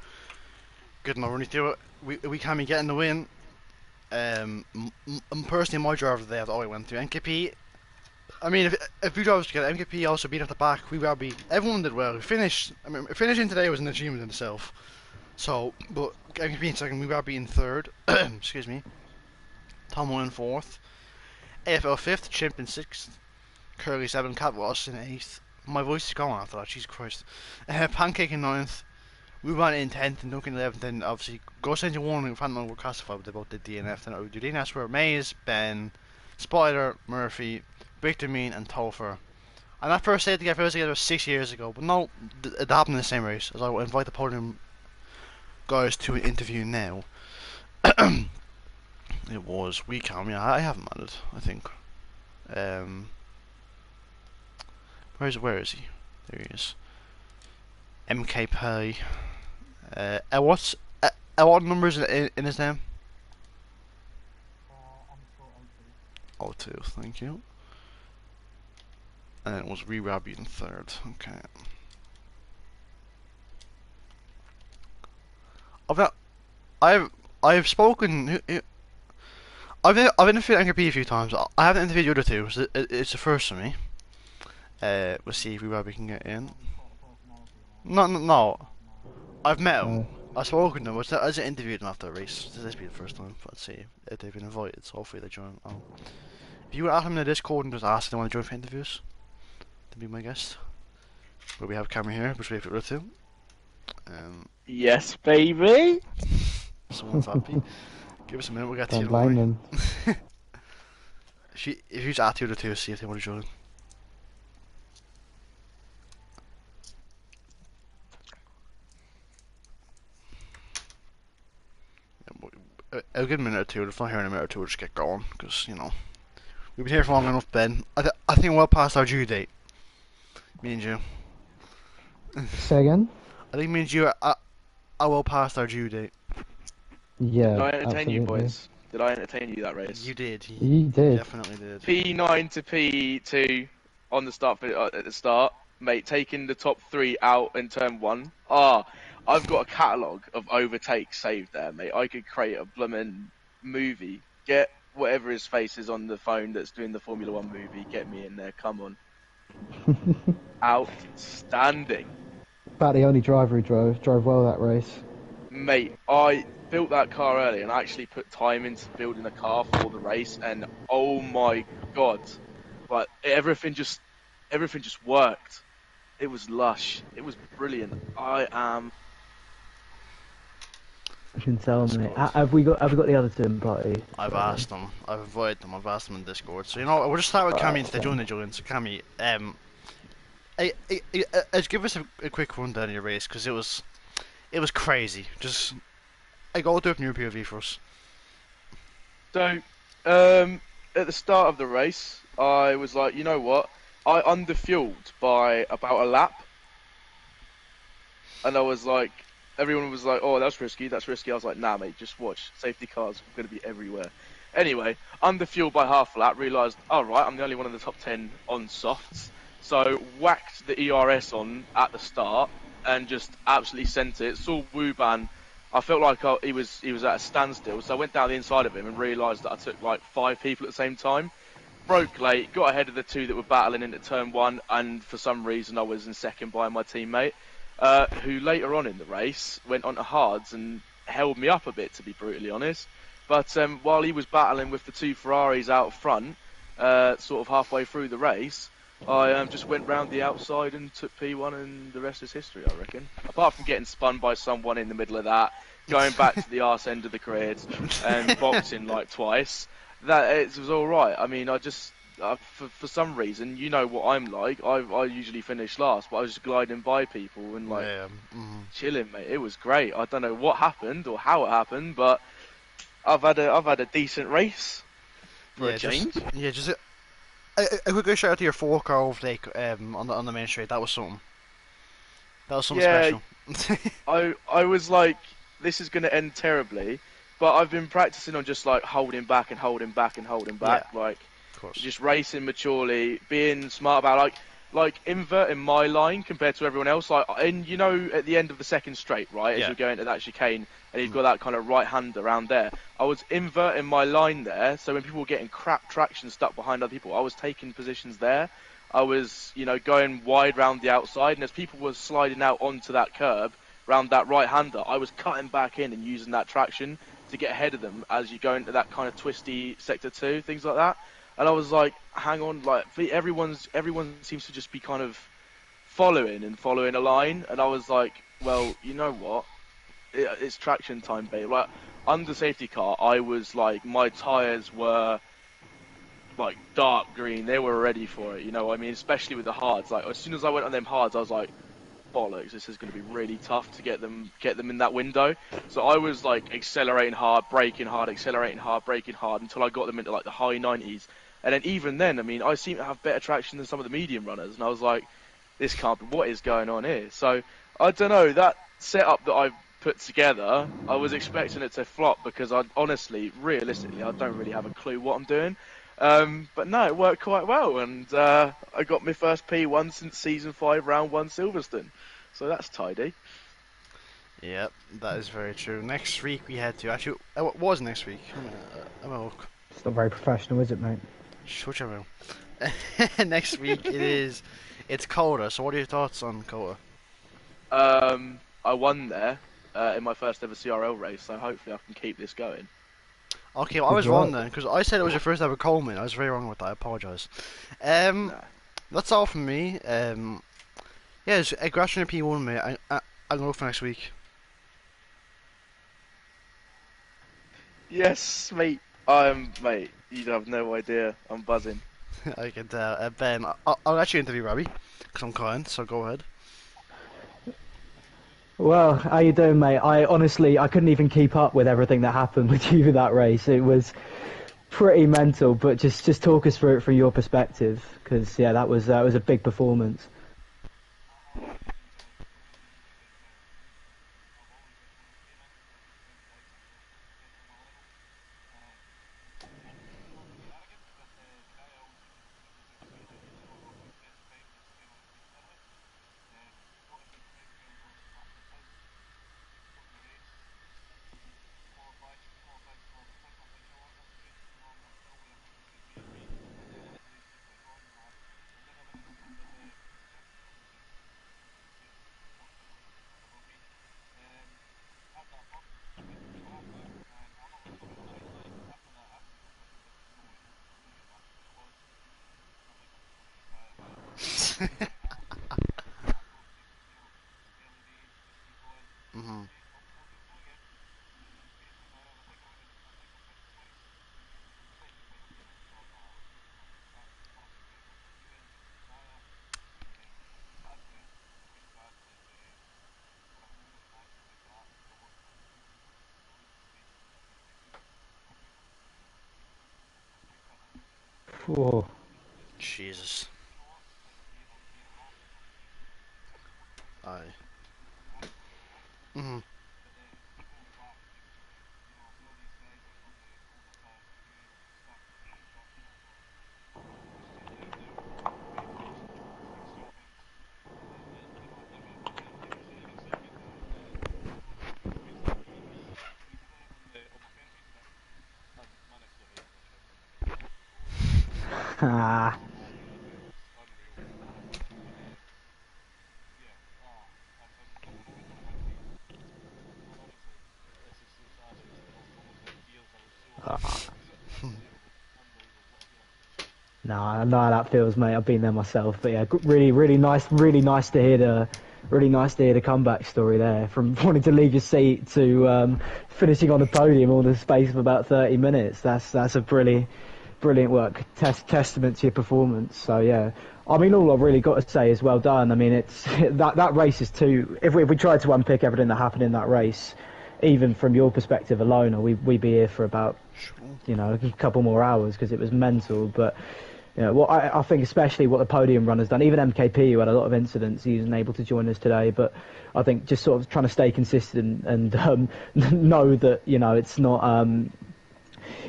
good enough. When you do it, we can be getting the win. Personally, my driver of the day that I went to MKP. I mean, if we drove together, MKP also beat at the back. We will be. Everyone did well. We finished. I mean, finishing today was an achievement in itself. So, but MKP in second, we will be in third. Excuse me. Tomo in 4th, AFL 5th, Chimp in 6th, Curly 7th, Cat Ross in 8th. My voice is gone after that, Jesus Christ. Pancake in 9th, we went in 10th and Duncan 11th, then obviously Ghost Engine 1 and Phantom were classified, but they both did DNF. Then we do DNFs were Maze, Ben, Spider, Murphy, Victor Mean, and Topher. And that first safety car together was 6 years ago, but no, it happened in the same race, as I will invite the podium guys to an interview now. It was Weecam, yeah, I haven't added, I think. Where is he? There he is. MK Pay. What numbers in his name? 02, thank you. And it was Rabi in 3rd, okay. I've spoken. I've interviewed MKP a few times. I haven't interviewed the other 2. So it's the first for me. We'll see if we can get in. No. I've met him. I've spoken to him. I was interviewed him after the race. This will be the first time. Let's see if they've been invited. So hopefully they join. If you add him in the Discord and just ask if they want to join for interviews, to be my guest. But we have camera here, which we have the other 2. Yes, baby. Someone's happy. Give us a minute, we'll get to you. Don't blame them. If you just add the other 2, see if they want to join. I'll give a minute or 2. If not here in a minute or 2, we'll just get going, because, you know, we've been here for long enough, Ben. I think we're well past our due date. Me and you. Say again? I think me and you are well past our due date. Yeah, Did I entertain absolutely. you, boys? Did I entertain you that race? You did. You did. Definitely did. P9 to P2 on the start at the start, mate. Taking the top 3 out in turn 1. I've got a catalogue of overtakes saved there, mate. I could create a bloomin' movie. Get whatever his face is on the phone that's doing the Formula 1 movie. Get me in there. Come on. Outstanding. About the only driver who drove well that race. Mate, I built that car early and I actually put time into building a car for the race, and oh my god, like everything just worked. It was lush. It was brilliant. I am. You can tell That's me. good. Have we got the other two in the party? I've Sorry. asked them. I've invited them. I've asked them in Discord. So you know, we'll just start with Cammy Alright, if they so. join. So Cammy, just give us a quick rundown of your race because it was crazy. Just go do a new POV for us. So, at the start of the race, I was like, you know what? I underfueled by about a lap, and I was like, everyone was like, oh, that's risky, that's risky. I was like, nah, mate, just watch. Safety cars are going to be everywhere. Anyway, underfueled by half a lap, realised, all right, I'm the only one in the top 10 on softs. So, whacked the ERS on at the start and just absolutely sent it. Saw Wuban. I felt like he was at a standstill, so I went down the inside of him and realised that I took like 5 people at the same time. Broke late, got ahead of the 2 that were battling into turn 1, and for some reason I was in second by my teammate, who later on in the race went onto hards and held me up a bit, to be brutally honest. But while he was battling with the 2 Ferraris out front, sort of halfway through the race, I just went round the outside and took P1, and the rest is history, I reckon. Apart from getting spun by someone in the middle of that, going back to the arse end of the grid, and boxing like twice, that it was all right. I mean, I just for some reason, you know what I'm like. I usually finish last, but I was just gliding by people and like Yeah. chilling, mate. It was great. I don't know what happened or how it happened, but I've had a decent race for a Yeah. change. Just a quick shout out to your 4-car overtake on the main straight. That was something. That was something Yeah, special. I was like, this is going to end terribly, but I've been practicing on just like holding back and holding back and holding Yeah, back, like of course. just racing maturely, being smart about like inverting my line compared to everyone else. Like, and you know, at the end of the second straight, right, as Yeah. you're going to that chicane, and you've got that kind of right hand around there. I was inverting my line there, so when people were getting crap traction stuck behind other people, I was taking positions there. I was, you know, going wide round the outside, and as people were sliding out onto that curb round that right-hander, I was cutting back in and using that traction to get ahead of them as you go into that kind of twisty sector 2, things like that. And I was like, hang on, like everyone seems to just be kind of following a line, and I was like, well, you know what? It's traction time, babe. Like under safety car, I was like, my tires were like dark green. They were ready for it, you know what I mean? Especially with the hards. Like as soon as I went on them hards, I was like, bollocks, this is going to be really tough to get them in that window. So I was like accelerating hard, braking hard, accelerating hard, braking hard until I got them into like the high 90s. And then even then, I mean, I seem to have better traction than some of the medium runners. And I was like, this can't be, what is going on here? So I don't know, that setup that I've put together, I was expecting it to flop because I honestly, realistically, I don't really have a clue what I'm doing. But no, it worked quite well, and I got my first P1 since season 5, round 1 Silverstone. So that's tidy. Yep, that is very true. Next week we had to actually. What was next week? I'm gonna look. It's not very professional, is it, mate? Shut your mouth. Next week it is. It's Coda. So what are your thoughts on Coda? I won there in my first ever CRL race, so hopefully I can keep this going. Okay, well, I Good was wrong luck. then because I said it was your first ever Coleman. I was very wrong with that. I apologise. Um, Nah. that's all from me. Yeah, it's a Grasher P1, mate. I'm gonna look for next week. Yes, mate. Mate. You have no idea. I'm buzzing. I can tell. Ben, I'll let you interview Robbie because I'm kind. So go ahead. Well, how you doing, mate? I couldn't even keep up with everything that happened with you with that race. It was pretty mental, but just talk us through it from your perspective, because yeah, that was a big performance. Whoa. Jesus. Aye. Mhm. Ah. No, I know how that feels, mate. I've been there myself. But yeah, really nice to hear the comeback story there. From wanting to leave your seat to finishing on the podium all in the space of about 30 minutes. That's a brilliant work. Testament to your performance. So yeah, I mean, all I've really got to say is well done. I mean, it's that race is too. If we tried to unpick everything that happened in that race, even from your perspective alone, we'd be here for about a couple more hours because it was mental. But well, I think especially what the podium runner's done, even MKP, who had a lot of incidents, he wasn't able to join us today. But I think just sort of trying to stay consistent and know that it's not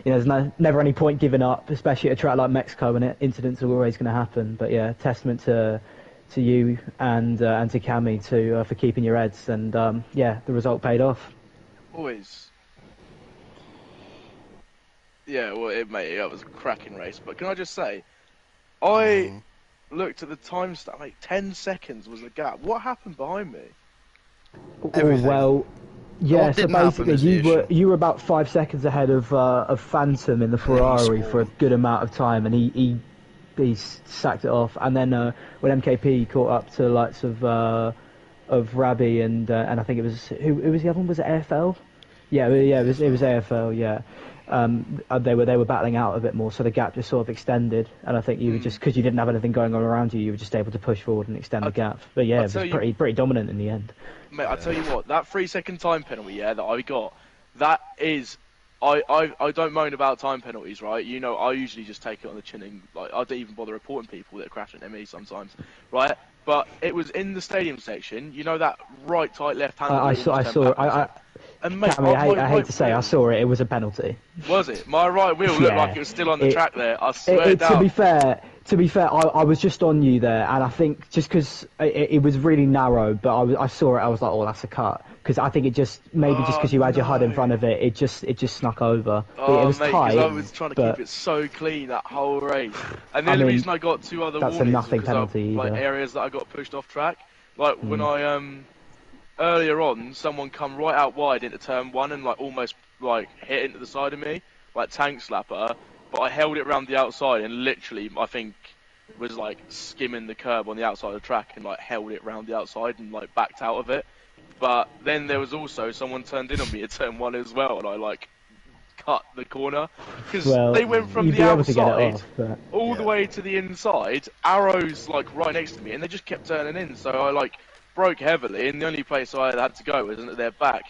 there's never any point giving up, especially at a track like Mexico, and incidents are always going to happen. But yeah, testament to you and to Cammy for keeping your heads, and the result paid off. Always. Yeah, well, it was a cracking race. But can I just say, I looked at the time stamp, 10 seconds was the gap. What happened behind me? Everything. Well, yeah, What so didn't happen basically is the you were about 5 seconds ahead of Phantom in the Ferrari for a good amount of time, and he sacked it off. And then when MKP caught up to the likes of Rabi and I think it was who was the other one? Was it AFL? Yeah, it was AFL. Yeah. They were battling out a bit more, so the gap just sort of extended. And I think you were just because you didn't have anything going on around you, you were just able to push forward and extend the gap. But yeah, it was pretty dominant in the end. Mate, I tell you what, that 3-second time penalty, that I got, that is, I don't moan about time penalties, right? I usually just take it on the chin and I don't even bother reporting people that crash into me sometimes, right? But it was in the stadium section, that right, tight, left hand. I saw. And mate, Cammy, I hate to say, I saw it. It was a penalty. Was it? My right wheel looked like it was still on the track there. I swear down. To be fair, I was just on you there, and I think just because it was really narrow, but I saw it, I was like, oh, that's a cut. Because I think it just because you had your HUD in front of it, it just snuck over. Oh, it was mate, tight. I was trying to keep it so clean that whole race. And the only reason I got 2 other warnings a nothing was because penalty of areas that I got pushed off track. Like when I earlier on, someone come right out wide into turn 1 and almost hit into the side of me, tank slapper. But I held it around the outside and literally, I think, was skimming the curb on the outside of the track and held it round the outside and backed out of it. But then there was also someone turned in on me at turn 1 as well, and I cut the corner because they went from the outside all the way to the inside, arrows right next to me, and they just kept turning in. So I broke heavily, and the only place I had to go was into their back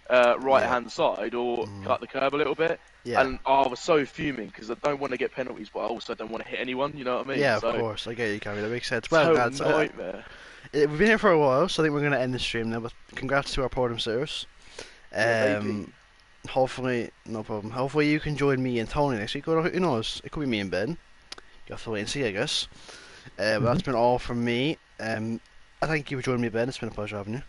right hand side or cut the curb a little bit. Yeah. And I was so fuming because I don't want to get penalties, but I also don't want to hit anyone. You know what I mean? Yeah, of course. I get you, Cammy. That makes sense. Well, that's nightmare. We've been here for a while, so I think we're going to end the stream now. But congrats to our podium sitters. Hopefully, no problem. Hopefully you can join me and Tony next week. Or who knows? It could be me and Ben. You have to wait and see, I guess. But that's been all from me. I thank you for joining me, Ben. It's been a pleasure having you.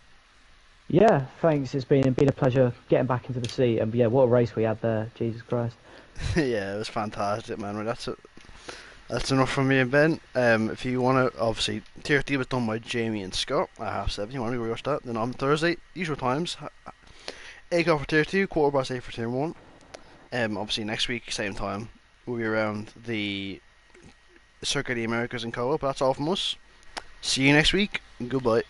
Yeah, thanks. It's been a pleasure getting back into the seat. And yeah, what a race we had there. Jesus Christ. Yeah, it was fantastic, man. Right, that's it. That's enough from me and Ben. If you want to, obviously, Tier 3 was done by Jamie and Scott at half 7. You want to rewatch that? Then on Thursday, usual times, 8 o'clock for Tier 2, 8:15 for Tier 1. Obviously, next week, same time, we'll be around the Circuit of the Americas in co-op. That's all from us. See you next week. Goodbye.